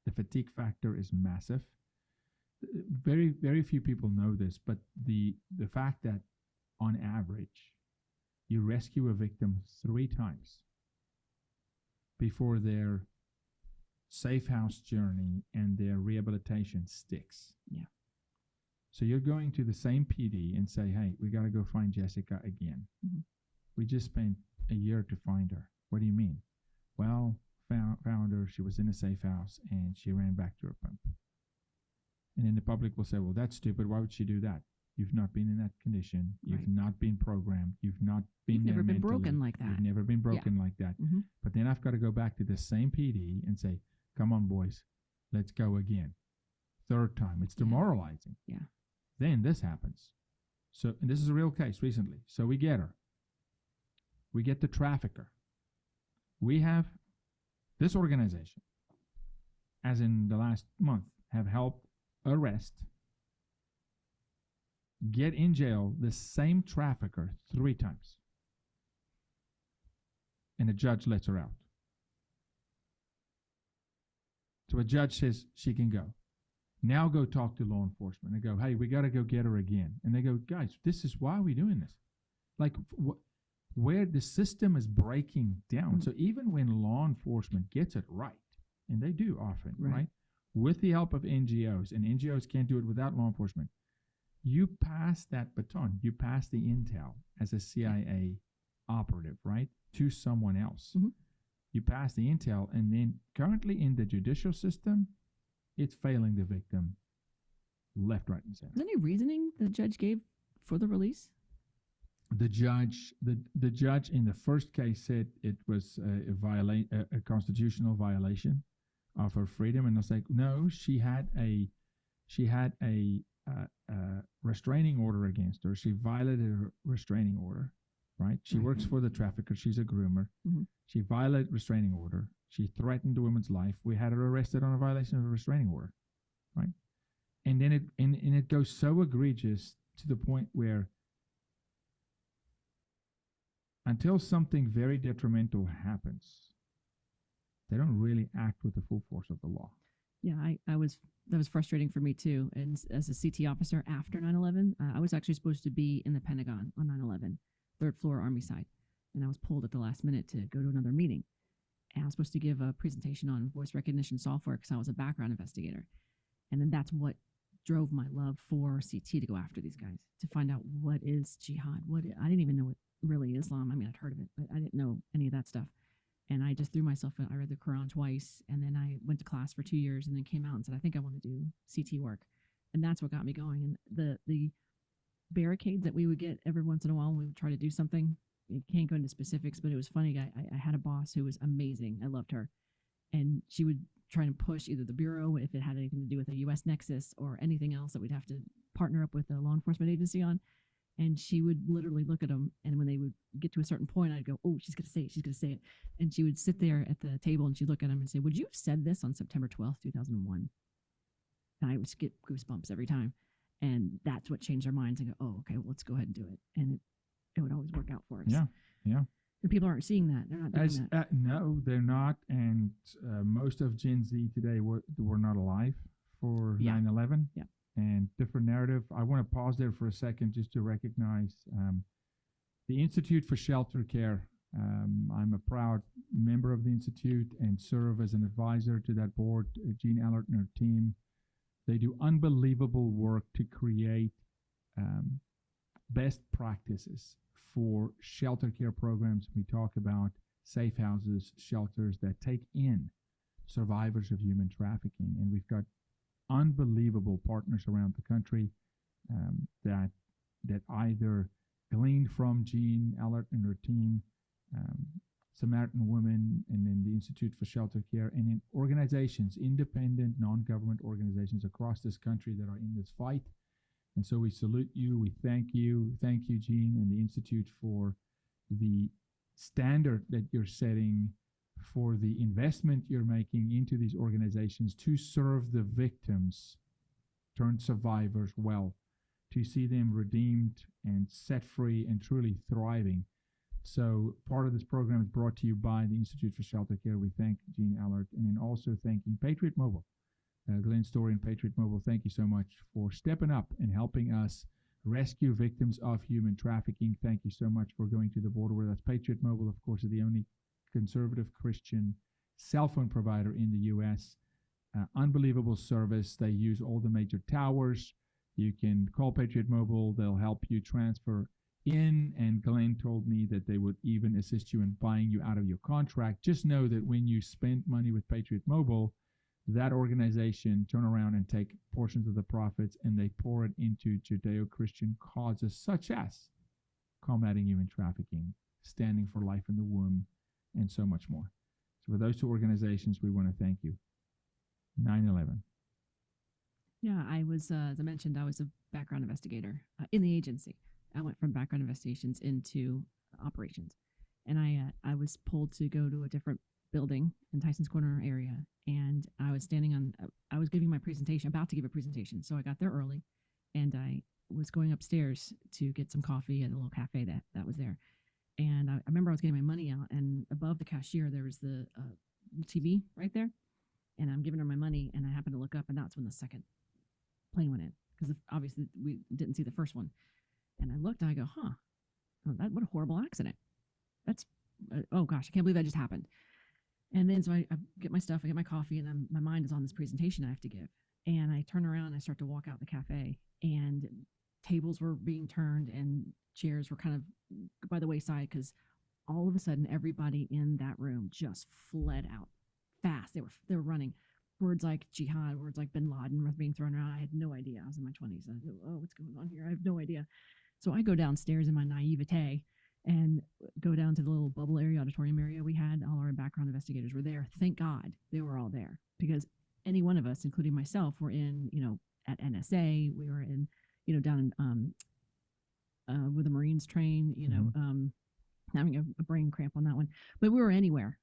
The fatigue factor is massive. Very, very few people know this, but the fact that on average, you rescue a victim 3 times before their safe house journey and their rehabilitation sticks. Yeah. So you're going to the same PD and say, hey, we got to go find Jessica again. We just spent a year to find her. What do you mean? Well, found her. She was in a safe house and she ran back to her pump. And then the public will say, well, that's stupid. Why would she do that? You've not been in that condition. You've not been programmed. You've not been You've there never been mentally. broken like that. You've never been broken like that. But then I've got to go back to the same PD and say, come on, boys, let's go again. 3rd time. It's demoralizing. Yeah. Then this happens. So, and this is a real case recently. So we get her. We get the trafficker. We have this organization, as in the last month, have helped arrest get in jail the same trafficker 3 times. And the judge lets her out. So a judge says she can go. Now go talk to law enforcement and go, hey, we got to go get her again. And they go, guys, this is why we're doing this. Like where the system is breaking down. So even when law enforcement gets it right, and they do often, right? With the help of NGOs, and NGOs can't do it without law enforcement, you pass that baton, you pass the intel as a CIA operative, right, to someone else. Mm-hmm. You pass the intel, and then currently in the judicial system, it's failing the victim left, right, and center. Is there any reasoning the judge gave for the release? The judge in the first case said it was a constitutional violation of her freedom, and I was like, no, she had a restraining order against her. She violated her restraining order, right? She works for the trafficker. She's a groomer. Mm-hmm. She violated restraining order. She threatened a woman's life. We had her arrested on a violation of a restraining order, right? And then it goes so egregious to the point where until something very detrimental happens, they don't really act with the full force of the law. Yeah, that was frustrating for me too. And as a CT officer after 9/11, I was actually supposed to be in the Pentagon on 9/11, 3rd floor Army side, and I was pulled at the last minute to go to another meeting. And I was supposed to give a presentation on voice recognition software because I was a background investigator, and then that's what drove my love for CT to go after these guys, to find out what is jihad. I didn't even know what really Islam. I mean, I'd heard of it, but I didn't know any of that stuff. And I just threw myself in. I read the Quran twice, and then I went to class for 2 years, and then came out and said, I think I want to do CT work. And that's what got me going. And the barricades that we would get every once in a while when we would try to do something, you can't go into specifics, but it was funny. I had a boss who was amazing. I loved her. And she would try and push either the Bureau, if it had anything to do with a U.S. nexus, or anything else that we'd have to partner up with a law enforcement agency on. And she would literally look at them, and when they would get to a certain point, I'd go, oh, she's going to say it, she's going to say it. And she would sit there at the table, and she'd look at them and say, would you have said this on September 12th, 2001? And I would get goosebumps every time. And that's what changed our minds and go, oh, okay, well, let's go ahead and do it. And it would always work out for us. Yeah, yeah. And people aren't seeing that. They're not doing that. No, they're not. And most of Gen Z today were not alive for 9/11. Yeah. And different narrative. I want to pause there for a second just to recognize the Institute for Shelter Care. I'm a proud member of the Institute and serve as an advisor to that board. Jean Allert and her team, they do unbelievable work to create best practices for shelter care programs. We talk about safe houses, shelters that take in survivors of human trafficking. And we've got unbelievable partners around the country that either gleaned from Jean Allert and her team, Samaritan Women, and then the Institute for Shelter Care, and in organizations, independent, non-government organizations across this country that are in this fight. And so we salute you. We thank you. Thank you, Jean, and the Institute for the standard that you're setting, for the investment you're making into these organizations to serve the victims turned survivors well, to see them redeemed and set free and truly thriving. So part of this program is brought to you by the Institute for Shelter Care. We thank Jean Allert, and then also thanking Patriot Mobile. Glenn Story and Patriot Mobile, thank you so much for stepping up and helping us rescue victims of human trafficking. Thank you so much for going to the border with us. Patriot Mobile, of course, is the only conservative Christian cell phone provider in the U.S. Unbelievable service. They use all the major towers. You can call Patriot Mobile. They'll help you transfer in, and Glenn told me that they would even assist you in buying you out of your contract. Just know that when you spend money with Patriot Mobile, that organization turn around and take portions of the profits and they pour it into Judeo-Christian causes such as combating human trafficking, standing for life in the womb, and so much more. So for those two organizations, we want to thank you. 9/11. Yeah, I was, as I mentioned, I was a background investigator in the agency. I went from background investigations into operations. And I was pulled to go to a different building in Tyson's Corner area. And I was standing on, I was giving my presentation, about to give a presentation. So I got there early, and I was going upstairs to get some coffee at a little cafe that was there. And I remember I was getting my money out, and above the cashier there was the TV right there, and I'm giving her my money, and I happened to look up, and that's when the second plane went in, because obviously we didn't see the first one. And I looked, and I go, "Huh, what a horrible accident! That's oh gosh, I can't believe that just happened." And then so I get my stuff, I get my coffee, and my mind is on this presentation I have to give. And I turn around, and I start to walk out the cafe, and tables were being turned, and chairs were kind of by the wayside, because all of a sudden everybody in that room just fled out fast. They were running. Words like jihad, words like bin Laden were being thrown around. I had no idea. I was in my 20s. I go, oh, what's going on here? I have no idea. So I go downstairs in my naivete and go down to the little bubble area, auditorium area we had. All our background investigators were there. Thank God they were all there, because any one of us, including myself, were in, at NSA. We were in, down in where the Marines train, having a brain cramp on that one. But we were anywhere,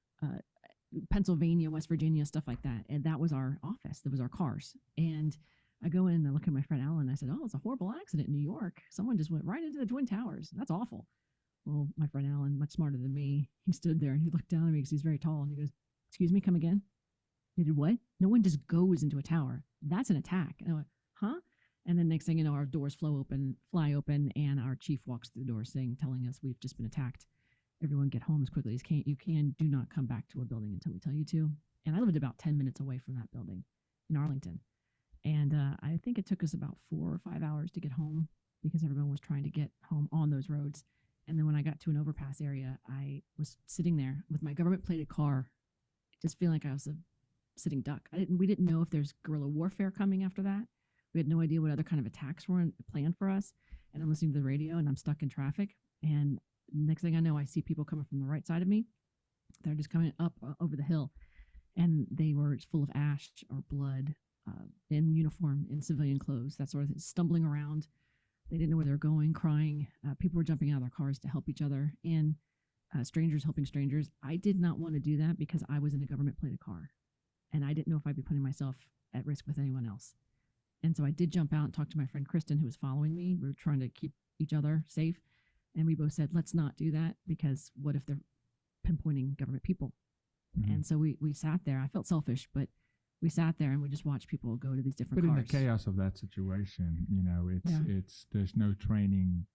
Pennsylvania, West Virginia, stuff like that. And that was our office. That was our cars. And I go in and I look at my friend Alan. I said, "Oh, it's a horrible accident in New York. Someone just went right into the Twin Towers. That's awful." Well, my friend Alan, much smarter than me, he stood there and he looked down at me because he's very tall, and he goes, "Excuse me, come again?" He did what? No one just goes into a tower. That's an attack. And I went, "Huh?" And then next thing you know, our doors fly open, and our chief walks through the door telling us we've just been attacked. Everyone get home as quickly as you can. Do not come back to a building until we tell you to. And I lived about 10 minutes away from that building in Arlington. And I think it took us about 4 or 5 hours to get home, because everyone was trying to get home on those roads. And then when I got to an overpass area, I was sitting there with my government plated car, just feeling like I was a sitting duck. We didn't know if there's guerrilla warfare coming after that. We had no idea what other kind of attacks were planned for us. And I'm listening to the radio, and I'm stuck in traffic. And next thing I know, I see people coming from the right side of me. They're just coming up over the hill, and they were full of ash or blood, in uniform, in civilian clothes, that sort of thing, stumbling around. They didn't know where they were going, crying. People were jumping out of their cars to help each other, and strangers helping strangers. I did not want to do that because I was in a government-plated car, and I didn't know if I'd be putting myself at risk with anyone else. And so I did jump out and talk to my friend Kristen, who was following me. We were trying to keep each other safe. And we both said, let's not do that, because what if they're pinpointing government people? Mm-hmm. And so we sat there. I felt selfish, but we sat there and we just watched people go to these different cars. But in the chaos of that situation, it's there's no training.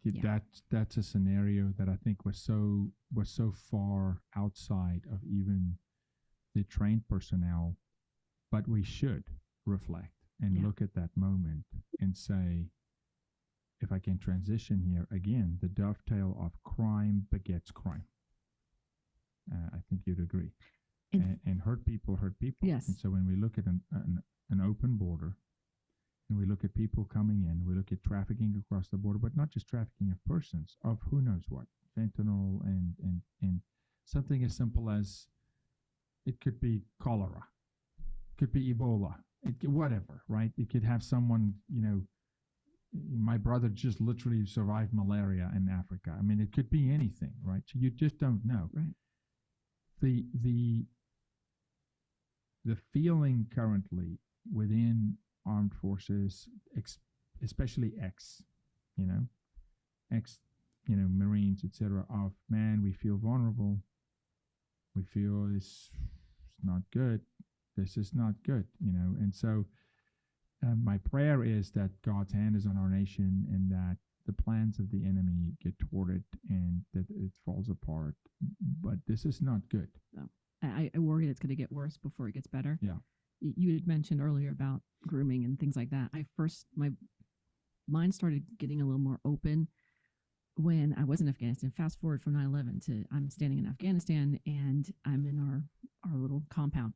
Yeah. That's a scenario that I think was so far outside of even the trained personnel. But we should reflect and look at that moment and say, if I can transition here again, the dovetail of crime begets crime. I think you'd agree. And hurt people hurt people. Yes. And so when we look at an open border, and we look at people coming in, we look at trafficking across the border, but not just trafficking of persons, of who knows what, fentanyl and something as simple as, it could be cholera, could be Ebola, whatever, right? It could have someone, my brother just literally survived malaria in Africa. I mean, it could be anything, right? So you just don't know. Right. The feeling currently within armed forces, especially Marines, etc., of, man, we feel vulnerable. We feel it's not good. This is not good, and so my prayer is that God's hand is on our nation, and that the plans of the enemy get thwarted and that it falls apart. But this is not good. No. I worry it's going to get worse before it gets better. Yeah. You had mentioned earlier about grooming and things like that. My mind started getting a little more open when I was in Afghanistan. Fast forward from 9/11 to I'm standing in Afghanistan, and I'm in our little compound.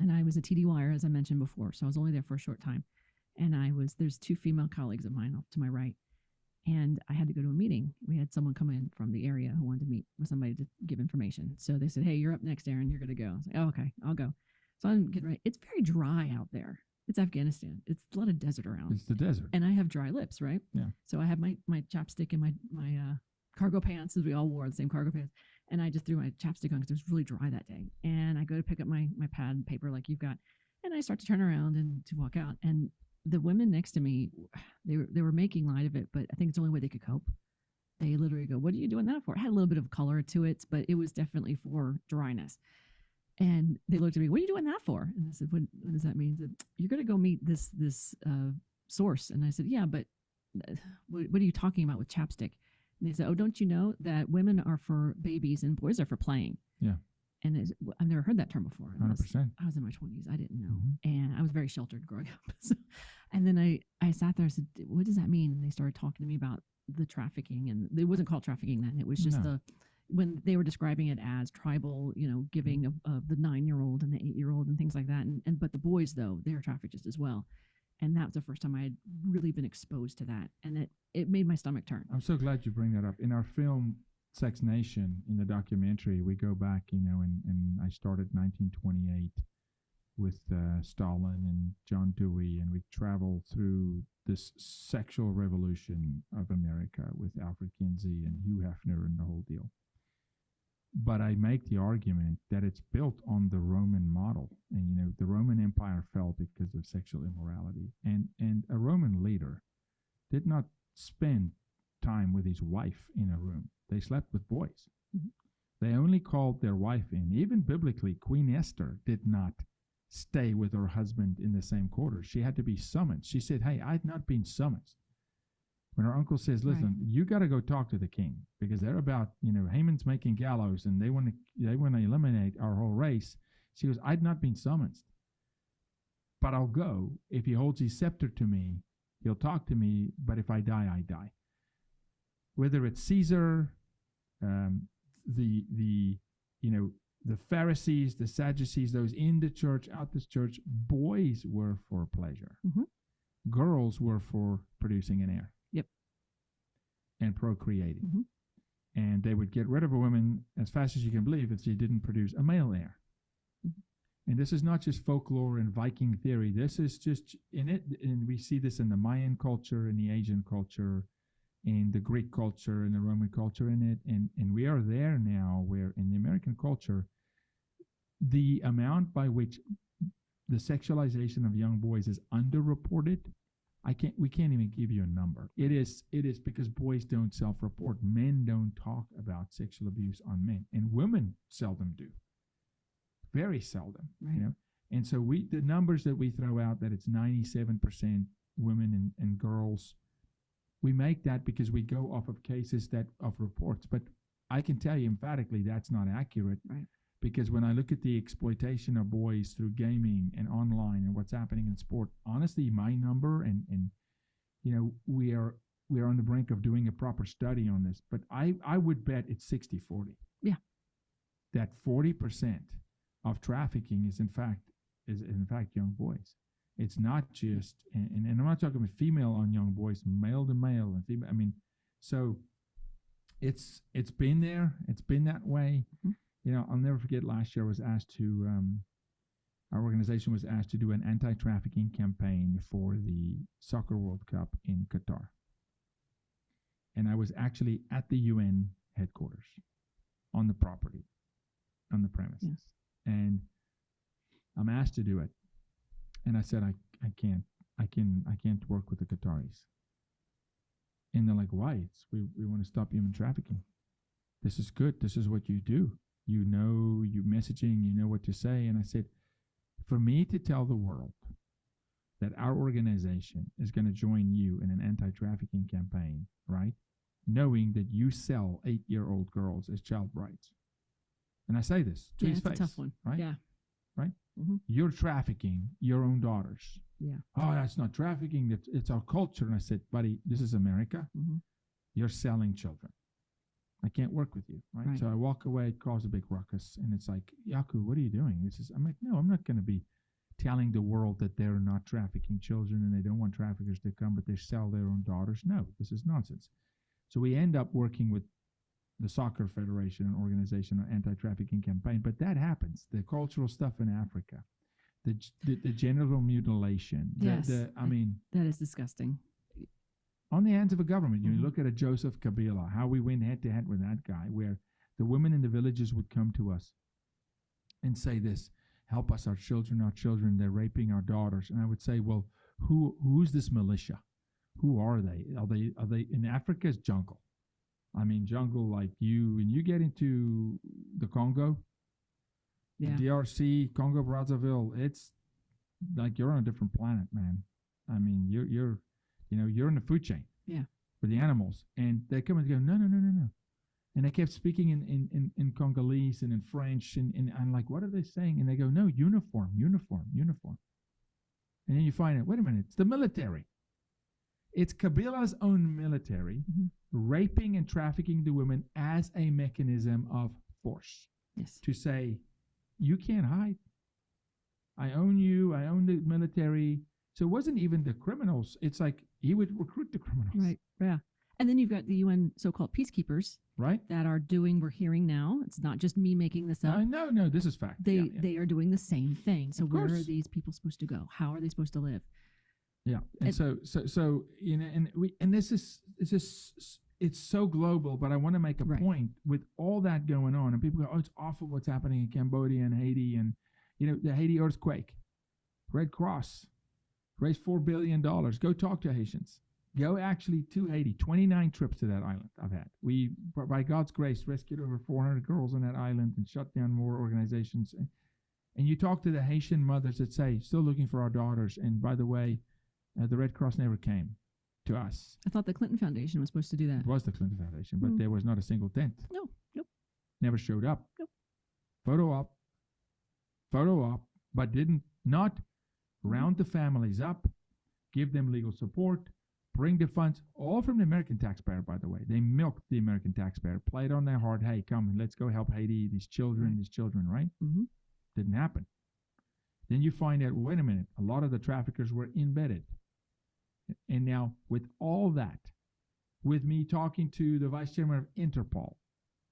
And I was a TDYer, as I mentioned before, so I was only there for a short time. And there's 2 female colleagues of mine off to my right, and I had to go to a meeting. We had someone come in from the area who wanted to meet with somebody to give information. So they said, "Hey, you're up next, Erin. You're going to go." I was like, "Oh, okay, I'll go." So I'm getting ready. It's very dry out there. It's Afghanistan. It's a lot of desert around. It's the desert. And I have dry lips, right? Yeah. So I have my chapstick in my cargo pants, as we all wore the same cargo pants. And I just threw my chapstick on because it was really dry that day. And I go to pick up my pad and paper like you've got. And I start to turn around and to walk out. And the women next to me, they were making light of it, but I think it's the only way they could cope. They literally go, "What are you doing that for?" It had a little bit of color to it, but it was definitely for dryness. And they looked at me, "What are you doing that for?" And I said, "What does that mean?" They said, "You're going to go meet this source." And I said, "Yeah, but what are you talking about with chapstick?" And they said, "Oh, don't you know that women are for babies and boys are for playing?" Yeah. And I've never heard that term before. 100%. I was in my 20s. I didn't know. Mm-hmm. And I was very sheltered growing up. So, and then I sat there. I said, "What does that mean?" And they started talking to me about the trafficking. And it wasn't called trafficking then. It was just when they were describing it as tribal, giving of the 9-year-old and the 8-year-old and things like that. But the boys, though, they were trafficked just as well. And that was the first time I had really been exposed to that. And it made my stomach turn. I'm so glad you bring that up. In our film, Sex Nation, in the documentary, we go back, and I started 1928 with Stalin and John Dewey, and we travel through this sexual revolution of America with Alfred Kinsey and Hugh Hefner and the whole deal. But I make the argument that it's built on the Roman model. And, the Roman Empire fell because of sexual immorality. And a Roman leader did not spend time with his wife in a room. They slept with boys. Mm-hmm. They only called their wife in. Even biblically, Queen Esther did not stay with her husband in the same quarters. She had to be summoned. She said, "Hey, I've not been summoned." When her uncle says, "Listen, right, you got to go talk to the king because they're about, Haman's making gallows and they want to eliminate our whole race." She goes, "I've not been summoned, but I'll go. If he holds his scepter to me, he'll talk to me. But if I die, I die." Whether it's Caesar, the Pharisees, the Sadducees, those in the church, out the church, boys were for pleasure. Mm-hmm. Girls were for producing an heir. Yep. And procreating. Mm-hmm. And they would get rid of a woman as fast as you can believe if she didn't produce a male heir. Mm-hmm. And this is not just folklore and Viking theory. This is just in it, and we see this in the Mayan culture, in the Asian culture, in the Greek culture, in the Roman culture in it. And we are there now where in the American culture, the amount by which the sexualization of young boys is underreported, we can't even give you a number. It is because boys don't self-report. Men don't talk about sexual abuse on men, and women seldom do. Very seldom, right. And so the numbers that we throw out, that it's 97% women and girls, we make that because we go off of cases of reports. But I can tell you emphatically that's not accurate. Right. Because when I look at the exploitation of boys through gaming and online and what's happening in sport, honestly, my number and we are on the brink of doing a proper study on this, but I would bet it's 60-40. Yeah. That 40% of trafficking is in fact young boys. It's not just and I'm not talking about female on young boys, male to male and female. I mean, so it's been there. It's been that way. Mm-hmm. I'll never forget last year our organization was asked to do an anti-trafficking campaign for the Soccer World Cup in Qatar. And I was actually at the UN headquarters on the property, on the premises. Yes. And I'm asked to do it. And I said, I can't work with the Qataris. And they're like, "Why? We want to stop human trafficking. This is good. This is what you do. You messaging, you know what to say." And I said, for me to tell the world that our organization is going to join you in an anti-trafficking campaign, right? Knowing that you sell 8-year-old girls as child brides. And I say this to his face. It's a tough one. Right? Yeah. Right? Mm-hmm. You're trafficking your own daughters. Yeah. "Oh, that's not trafficking. It's our culture." And I said, "Buddy, this is America. Mm-hmm. You're selling children. I can't work with you." Right? So I walk away, it caused a big ruckus. And it's like, "Jaco, what are you doing?" I'm like, "No, I'm not going to be telling the world that they're not trafficking children and they don't want traffickers to come, but they sell their own daughters. No, this is nonsense." So we end up working with the Soccer Federation, an organization, an anti-trafficking campaign. But that happens. The cultural stuff in Africa, the genital mutilation. Yes. That is disgusting. On the hands of a government. You look at a Joseph Kabila, how we went head to head with that guy, where the women in the villages would come to us and say this, "Help us, our children, they're raping our daughters." And I would say, "Well, who's this militia? Who are they? Are they in Africa's jungle? I mean, jungle like when you get into the Congo, Yeah. DRC, Congo Brazzaville, it's like you're on a different planet, man. I mean, you're in the food chain. Yeah. With the animals, and they come and go, no. And they kept speaking in Congolese and in French, and I'm like, what are they saying? And they go, no, uniform. And then you find out, wait a minute, it's the military. It's Kabila's own military raping and trafficking the women as a mechanism of force. Yes. To say, you can't hide. I own you. I own the military. So it wasn't even the criminals. It's like he would recruit the criminals. Right. Yeah. And then you've got the UN so-called peacekeepers, right? That are doing. We're hearing now. It's not just me making this up. No, this is fact. They are doing the same thing. So Of where course. are these people supposed to go? How are they supposed to live? Yeah, and so this is it's so global. But I want to make a Right. point with all that going on, and people go, "Oh, it's awful what's happening in Cambodia and Haiti," and the Haiti earthquake. Red Cross raised $4 billion. Go talk to Haitians. Go actually to Haiti. 29 trips to that island I've had. We, by God's grace, rescued over 400 girls on that island and shut down more organizations. And you talk to the Haitian mothers that say, still looking for our daughters. And by the way, the Red Cross never came to us. I thought the Clinton Foundation was supposed to do that. It was the Clinton Foundation, but there was not a single tent. No. Nope. Never showed up. Nope. Photo op, but did not round the families up, give them legal support, bring the funds, all from the American taxpayer, by the way. They milked the American taxpayer, played on their heart, hey, come and let's go help Haiti, these children, right? Mm-hmm. Didn't happen. Then you find out, wait a minute, a lot of the traffickers were embedded. And now, with all that, with me talking to the vice chairman of Interpol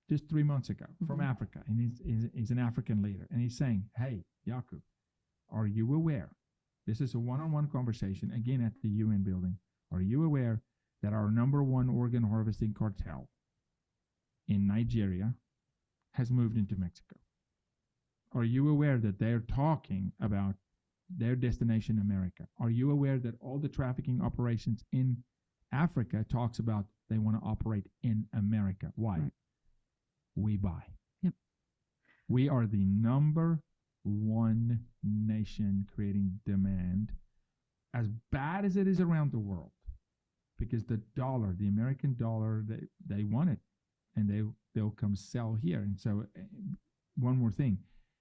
just 3 months ago from Africa, and he's an African leader, and he's saying, hey, Jaco, are you aware? This is a one-on-one conversation, again, at the UN building. Are you aware that our number one organ harvesting cartel in Nigeria has moved into Mexico? Are you aware that they're talking about their destination, America? Are you aware that all the trafficking operations in Africa talks about they want to operate in America? Why? Right. We buy. Yep. We are the number one nation creating demand, as bad as it is around the world, because the dollar, the American dollar, they want it, and they'll come sell here. And so, one more thing.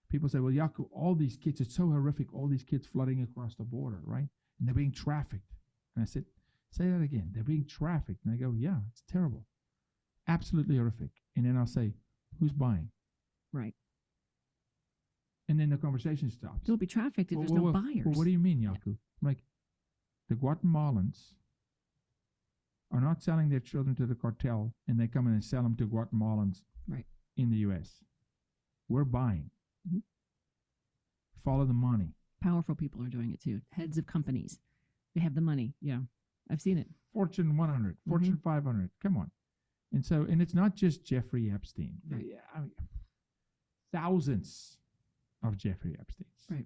People say, well, Jaco, all these kids, it's so horrific, all these kids flooding across the border, right? And they're being trafficked. And I said, say that again. They're being trafficked. And I go, yeah, it's terrible. Absolutely horrific. And then I'll say, who's buying? Right. And then the conversation stops. They'll be trafficked if there's no buyers. Well, what do you mean, Jaco? I'm like, the Guatemalans are not selling their children to the cartel, and they come in and sell them to Guatemalans in the U.S. We're buying. Mm-hmm. Follow the money. Powerful people are doing it too. Heads of companies. They have the money. Yeah. I've seen it. Fortune 100, Fortune 500. Come on. And it's not just Jeffrey Epstein. Right. I mean, thousands of Jeffrey Epsteins. Right.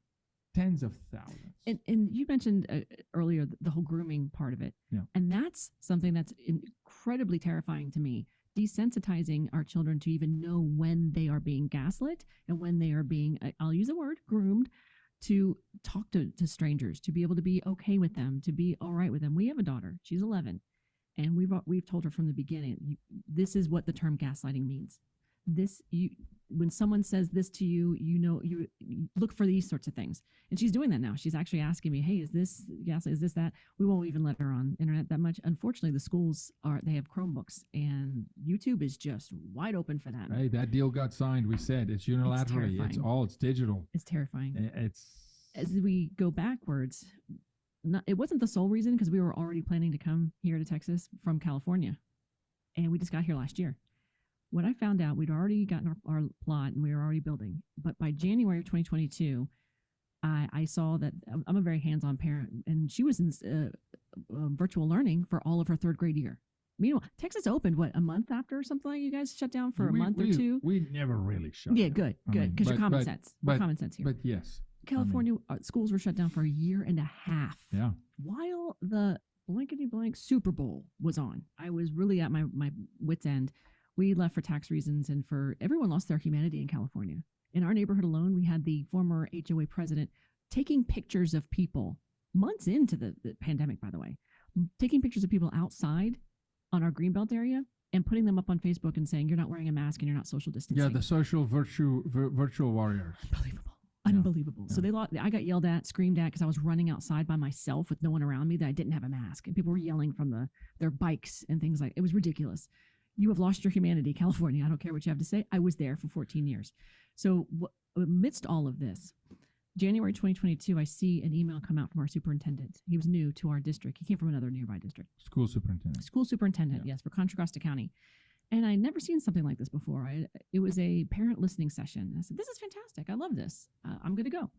Tens of thousands. And you mentioned earlier the whole grooming part of it. Yeah. And that's something that's incredibly terrifying to me. Desensitizing our children to even know when they are being gaslit and when they are being, I'll use a word, groomed, to talk to strangers, to be able to be okay with them, to be all right with them. We have a daughter. She's 11. And we've told her from the beginning, this is what the term gaslighting means. When someone says this to you, you look for these sorts of things. And she's doing that now. She's actually asking me, hey, is this gaslight? Is this that? We won't even let her on internet that much. Unfortunately, the schools they have Chromebooks, and YouTube is just wide open for that. Hey, that deal got signed. We said it's unilaterally. It's digital. It's terrifying. It's as we go backwards. It wasn't the sole reason, because we were already planning to come here to Texas from California, and we just got here last year. When I found out, we'd already gotten our plot and we were already building. But by January of 2022, I saw that I'm a very hands-on parent, and she was in virtual learning for all of her third grade year. Meanwhile, Texas opened, a month after or something? Like you guys shut down for a month or two? We never really shut down. Yeah, good, because you're common sense. We're common sense here. But yes, California schools were shut down for a year and a half. Yeah. While the blankety blank Super Bowl was on. I was really at my wit's end. We left for tax reasons and for everyone lost their humanity in California. In our neighborhood alone, we had the former HOA president taking pictures of people months into the pandemic, by the way, taking pictures of people outside on our Greenbelt area and putting them up on Facebook and saying, you're not wearing a mask and you're not social distancing. Yeah, the social virtual warriors. Unbelievable. Yeah. Unbelievable. Yeah. So I got yelled at, screamed at because I was running outside by myself with no one around me that I didn't have a mask. And people were yelling from their bikes and things like it was ridiculous. You have lost your humanity, California. I don't care what you have to say. I was there for 14 years. So amidst all of this, January 2022, I see an email come out from our superintendent. He was new to our district. He came from another nearby district. School superintendent. School superintendent, yes, for Contra Costa County. And I'd never seen something like this before. It was a parent listening session. I said, this is fantastic. I love this. I'm going to go.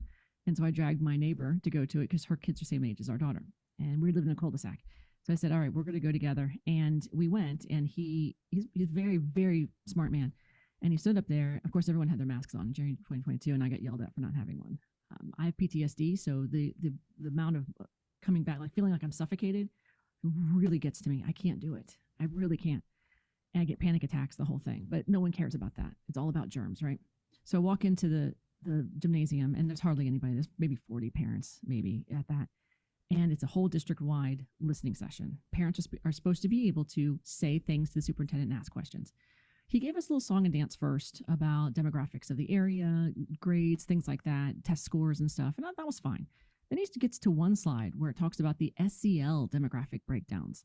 And so I dragged my neighbor to go to it because her kids are the same age as our daughter. And we lived in a cul-de-sac. So I said, all right, we're going to go together. And we went, and he's a very, very smart man. And he stood up there. Of course, everyone had their masks on in January 2022, and I got yelled at for not having one. I have PTSD, so the amount of coming back, like feeling like I'm suffocated, really gets to me. I can't do it. I really can't. And I get panic attacks, the whole thing. But no one cares about that. It's all about germs, right? So I walk into the gymnasium, and there's hardly anybody. There's maybe 40 parents, maybe, at that. And it's a whole district-wide listening session. Parents are supposed to be able to say things to the superintendent and ask questions. He gave us a little song and dance first about demographics of the area, grades, things like that, test scores and stuff. And that was fine. Then he gets to one slide where it talks about the SEL demographic breakdowns.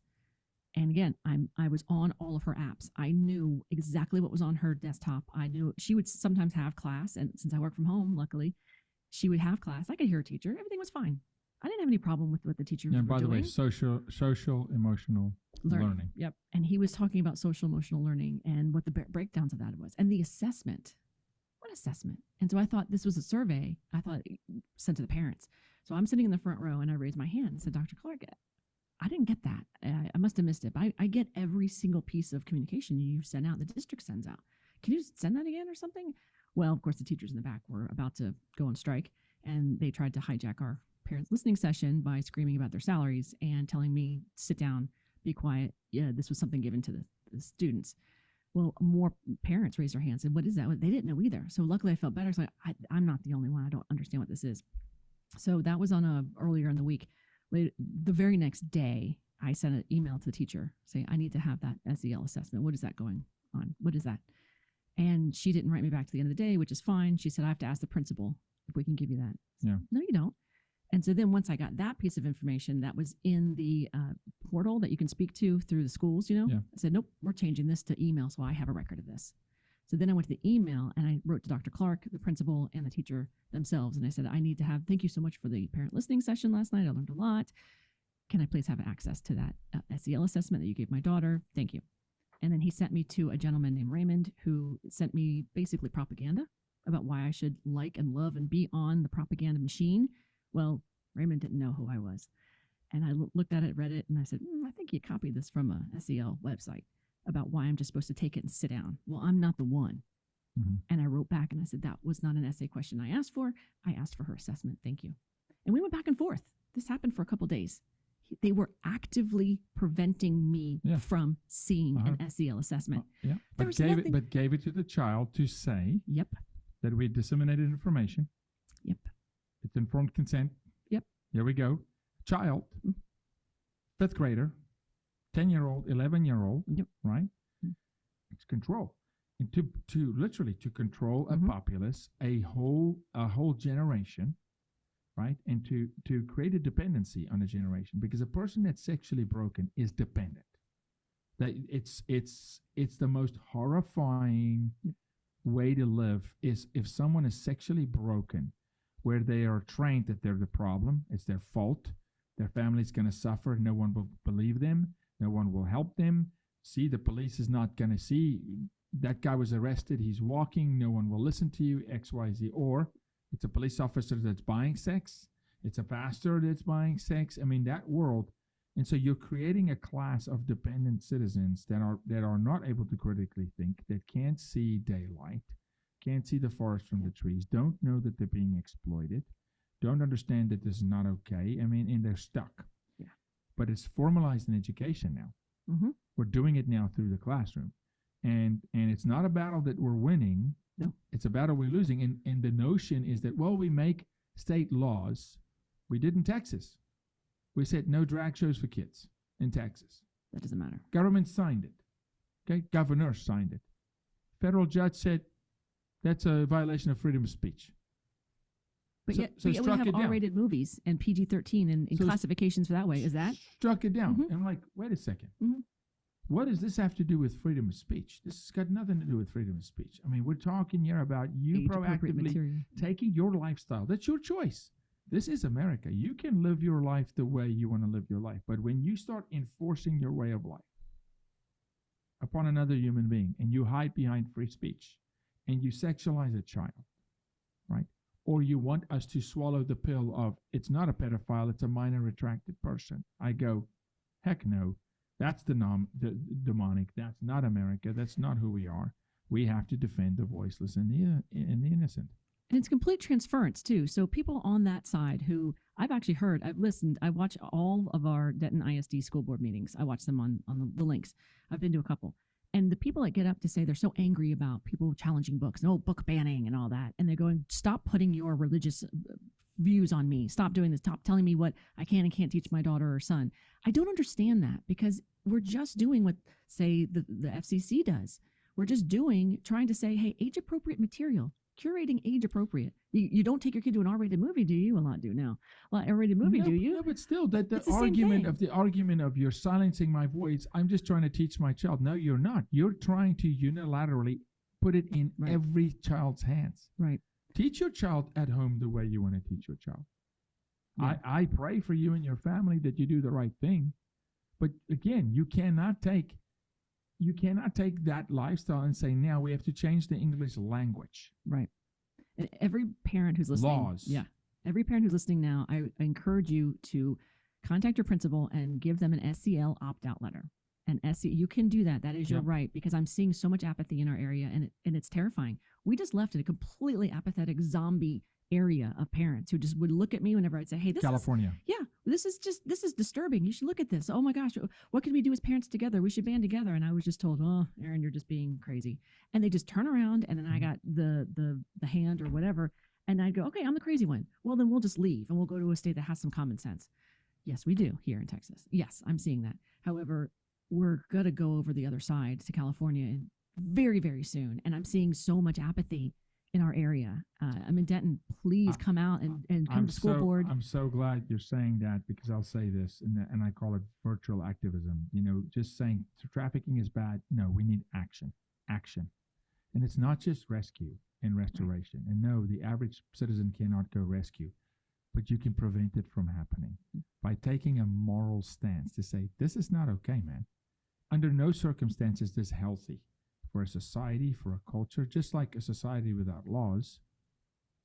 And again, I was on all of her apps. I knew exactly what was on her desktop. I knew she would sometimes have class. And since I work from home, luckily, she would have class. I could hear her teacher. Everything was fine. I didn't have any problem with what the teachers were doing. And by the way, social emotional learning. Yep. And he was talking about social emotional learning and what the breakdowns of that was. And the assessment. What assessment? And so I thought this was a survey. I thought sent to the parents. So I'm sitting in the front row and I raised my hand and said, Dr. Clark, I didn't get that. I must have missed it. But I get every single piece of communication you send out, the district sends out. Can you send that again or something? Well, of course, the teachers in the back were about to go on strike, and they tried to hijack our parents listening session by screaming about their salaries and telling me, sit down, be quiet. Yeah, this was something given to the students. Well, more parents raised their hands and said, what is that? They didn't know either. So luckily I felt better. So I'm not the only one. I don't understand what this is. So that was on earlier in the week. The very next day, I sent an email to the teacher saying, I need to have that SEL assessment. What is that going on? What is that? And she didn't write me back to the end of the day, which is fine. She said, I have to ask the principal if we can give you that. Yeah. No, you don't. And so then once I got that piece of information that was in the portal that you can speak to through the schools, I said, nope, we're changing this to email so I have a record of this. So then I went to the email and I wrote to Dr. Clark, the principal, and the teacher themselves. And I said, I need to thank you so much for the parent listening session last night. I learned a lot. Can I please have access to that SEL assessment that you gave my daughter? Thank you. And then he sent me to a gentleman named Raymond who sent me basically propaganda about why I should like and love and be on the propaganda machine. Well, Raymond didn't know who I was. And I looked at it, read it, and I said, I think you copied this from a SEL website about why I'm just supposed to take it and sit down. Well, I'm not the one. Mm-hmm. And I wrote back and I said, that was not an essay question I asked for. I asked for her assessment. Thank you. And we went back and forth. This happened for a couple of days. They were actively preventing me from seeing an SEL assessment. But gave it to the child to say that we disseminated information. Yep. It's informed consent. Yep. Here we go. Child, 5th grader, 10-year-old, 11-year-old, right? Mm-hmm. It's control. And to literally to control a populace, a whole generation, right? And to create a dependency on a generation, because a person that's sexually broken is dependent. That it's the most horrifying way to live is if someone is sexually broken, where they are trained that they're the problem, it's their fault, their family's going to suffer, no one will believe them, no one will help them. See, the police is not going to see that guy was arrested, he's walking, no one will listen to you, XYZ. Or it's a police officer that's buying sex, it's a pastor that's buying sex. I mean, that world. And so you're creating a class of dependent citizens that are not able to critically think, that can't see daylight, can't see the forest from the trees, don't know that they're being exploited. don't understand that this is not okay. I mean, and they're stuck. Yeah. But it's formalized in education now. Mm-hmm. We're doing it now through the classroom. And it's not a battle that we're winning. No. It's a battle we're losing. And the notion is that, well, we make state laws. We did in Texas. We said no drag shows for kids in Texas. That doesn't matter. Government signed it. Okay, governor signed it. Federal judge said that's a violation of freedom of speech. But So- yet, so but yet we struck have it down. R-rated movies and PG-13 in So classifications for that way. Is that? Struck it down. Mhm. And I'm like, wait a second. Mhm. What does this have to do with freedom of speech? This has got nothing to do with freedom of speech. I mean, we're talking here about you Age-appropriate proactively material. taking your lifestyle. That's your choice. This is America. You can live your life the way you want to live your life. But when you start enforcing your way of life upon another human being and you hide behind free speech and you sexualize a child, right? Or you want us to swallow the pill of it's not a pedophile, it's a minor attracted person. I go, heck no. That's the demonic. That's not America. That's not who we are. We have to defend the voiceless and the innocent. And it's complete transference too. So people on that side who I've actually heard, I've listened, I watch all of our Denton ISD school board meetings. I watch them on the links. I've been to a couple. And the people that get up to say they're so angry about people challenging books and book banning and all that. And they're going, stop putting your religious views on me. Stop doing this. Stop telling me what I can and can't teach my daughter or son. I don't understand that because we're just doing what, say, the FCC does. We're just trying to say, hey, age appropriate material. Curating age appropriate. You don't take your kid to an R-rated movie, do you? A lot do now. Well, R-rated movie, do you? No, but still, that the It's the same argument of you're silencing my voice. I'm just trying to teach my child. No, you're not. You're trying to unilaterally put it in Right. every child's hands. Right. Teach your child at home the way you want to teach your child. Yeah. I pray for you and your family that you do the right thing. But again, you cannot take that lifestyle and say, now we have to change the English language. Right. And every parent who's listening. Laws. Yeah. Every parent who's listening now, I encourage you to contact your principal and give them an SCL opt-out letter. And you can do that. That is your Yep. right, because I'm seeing so much apathy in our area, and it's terrifying. We just left a completely apathetic zombie area of parents who just would look at me whenever I'd say, hey, California. this is disturbing. You should look at this. Oh my gosh, what can we do as parents together? We should band together. And I was just told, oh, Erin, you're just being crazy. And they just turn around, and then I got the hand or whatever, and I'd go, okay, I'm the crazy one. Well, then we'll just leave and we'll go to a state that has some common sense. Yes, we do here in Texas. Yes, I'm seeing that. However, we're gonna go over the other side to California very, very soon, and I'm seeing so much apathy in our area. I'm in Denton. Please come out and come to school board. I'm so glad you're saying that, because I'll say this, and I call it virtual activism. You know, just saying trafficking is bad. No, we need action. And it's not just rescue and restoration. And no, the average citizen cannot go rescue, but you can prevent it from happening by taking a moral stance to say, this is not okay, man. Under no circumstances is this healthy for a society, for a culture. Just like a society without laws,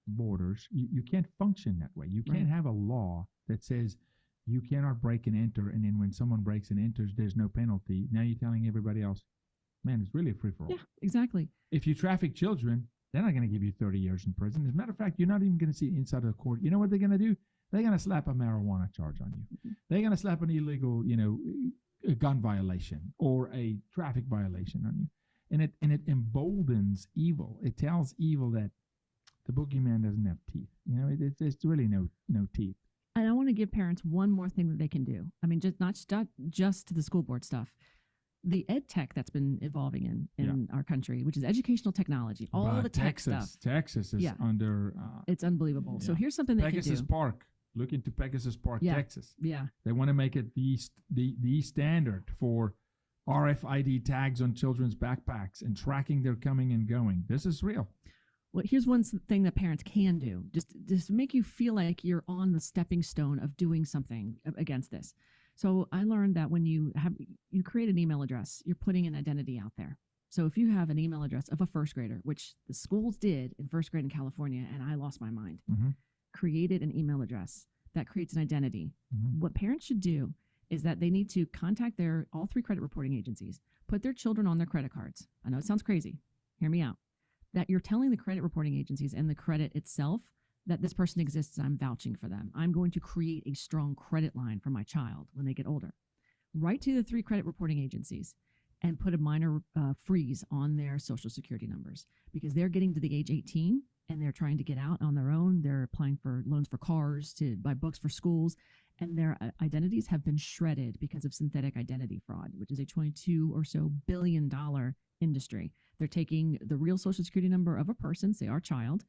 borders, you can't function that way. You can't have a law that says you cannot break and enter, and then when someone breaks and enters, there's no penalty. Now you're telling everybody else, man, it's really a free-for-all. Yeah, exactly. If you traffic children, they're not going to give you 30 years in prison. As a matter of fact, you're not even going to see inside of the court. You know what they're going to do? They're going to slap a marijuana charge on you. Mm-hmm. They're going to slap an illegal, a gun violation or a traffic violation on you. And it emboldens evil. It tells evil that the boogeyman doesn't have teeth. It's really no teeth. And I want to give parents one more thing that they can do. I mean, not just the school board stuff. The ed tech that's been evolving in our country, which is educational technology, all the tech stuff. Texas is under. It's unbelievable. So here's something they Pegasus can do. Park. Look into Pegasus Park, Texas. Yeah. They want to make it the standard for RFID tags on children's backpacks and tracking their coming and going. This is real. Well, here's one thing that parents can do, just to make you feel like you're on the stepping stone of doing something against this. So I learned that when you create an email address, you're putting an identity out there. So if you have an email address of a first grader, which the schools did in first grade in California, and I lost my mind, created an email address that creates an identity. What parents should do is that they need to contact all 3 credit reporting agencies, put their children on their credit cards. I know it sounds crazy. Hear me out. That you're telling the credit reporting agencies and the credit itself that this person exists and I'm vouching for them. I'm going to create a strong credit line for my child when they get older. Write to the 3 credit reporting agencies and put a minor freeze on their social security numbers, because they're getting to the age 18 and they're trying to get out on their own. They're applying for loans for cars, to buy books for schools, and their identities have been shredded because of synthetic identity fraud, which is a $22 or so billion industry. They're taking the real social security number of a person, say our child,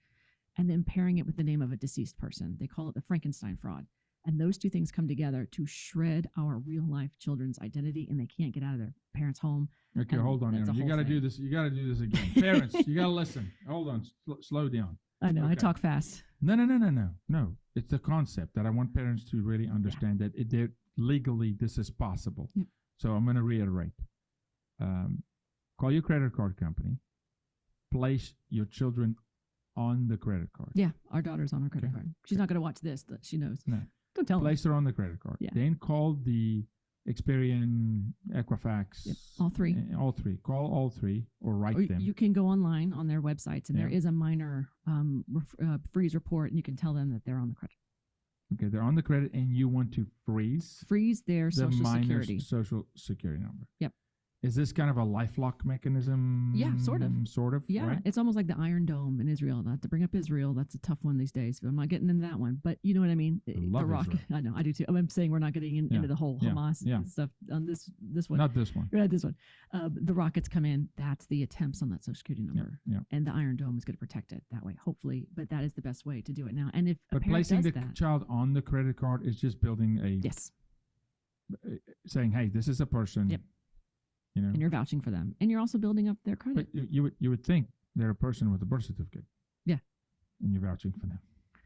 and then pairing it with the name of a deceased person. They call it the Frankenstein fraud. And those 2 things come together to shred our real life children's identity, and they can't get out of their parents' home. Okay, hold on, Erin. You got to do this. You got to do this again. Parents, you got to listen. Hold on. Slow down. I know. Okay. I talk fast. No. It's the concept that I want parents to really understand, that legally this is possible. Yep. So I'm going to reiterate. Call your credit card company. Place your children on the credit card. Yeah, our daughter's on her credit card. She's not going to watch this. She knows. No. Don't tell her. Place her on the credit card. Yeah. Then call the Experian, Equifax. Yep. All 3. All 3. Call all 3 or write them. You can go online on their websites, and there is a minor freeze report, and you can tell them that they're on the credit. Okay, they're on the credit, and you want to freeze their social security. Social security number. Yep. Is this kind of a LifeLock mechanism? Yeah, sort of. Sort of. Yeah, right? It's almost like the Iron Dome in Israel. Not to bring up Israel, that's a tough one these days. But I'm not getting into that one. But you know what I mean? I love the rock. Israel. I know, I do too. I'm saying we're not getting into the whole Hamas and stuff on this one. Not this one. Right, this one. The rockets come in. That's the attempts on that social security number. Yeah. And the Iron Dome is going to protect it that way, hopefully. But that is the best way to do it now. And if a But parent placing does the that, child on the credit card is just building a saying, hey, this is a person. Yep. You know, and you're vouching for them, and you're also building up their credit. But you would think they're a person with a birth certificate. Yeah. And you're vouching for them.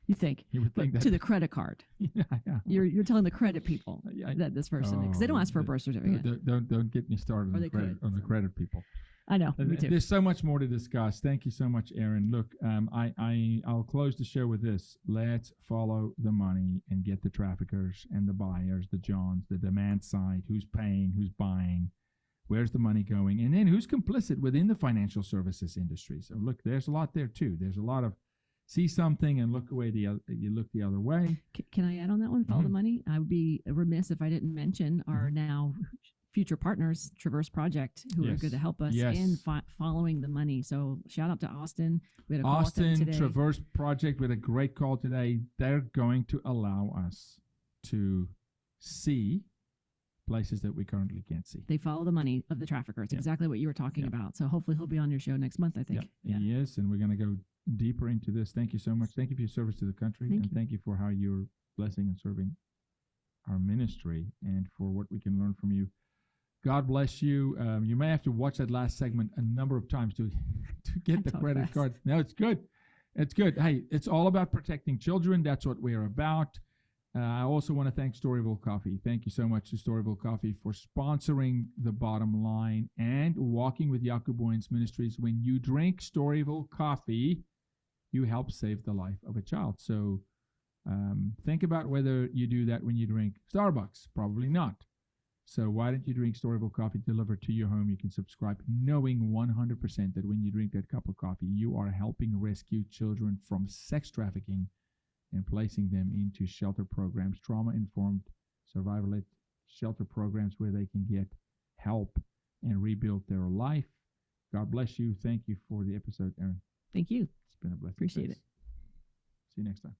You think. You would think that to the credit card. Yeah. You're telling the credit people that this person, because they don't ask for a birth certificate. Don't get me started on the credit people. I know. Me too. There's so much more to discuss. Thank you so much, Erin. Look, I'll close the show with this. Let's follow the money and get the traffickers and the buyers, the Johns, the demand side, who's paying, who's buying, where's the money going, and then who's complicit within the financial services industry. So look, there's a lot there too. There's a lot of see something and look away you look the other way. Can I add on that one? Follow the money. I would be remiss if I didn't mention our now future partners, Traverse Project, who are good to help us in following the money. So shout out to Austin. We had a call with them today. Traverse Project with a great call today. They're going to allow us to see places that we currently can't see. They follow the money of the traffickers. Exactly what you were talking about. So hopefully he'll be on your show next month, I think. He is, and we're going to go deeper into this. Thank you so much. Thank you for your service to the country. Thank you for how you're blessing and serving our ministry and for what we can learn from you. God bless you. You may have to watch that last segment a number of times to get the credit card. No, it's good. It's good. Hey, it's all about protecting children. That's what we're about. I also want to thank Storyville Coffee. Thank you so much to Storyville Coffee for sponsoring The Bottom Line and Walking with Jaco Booyens Ministries. When you drink Storyville Coffee, you help save the life of a child. So think about whether you do that when you drink Starbucks. Probably not. So why don't you drink Storyville Coffee delivered to your home? You can subscribe knowing 100% that when you drink that cup of coffee, you are helping rescue children from sex trafficking and placing them into shelter programs, trauma-informed, survival-led shelter programs where they can get help and rebuild their life. God bless you. Thank you for the episode, Erin. Thank you. It's been a blessing. Appreciate it. See you next time.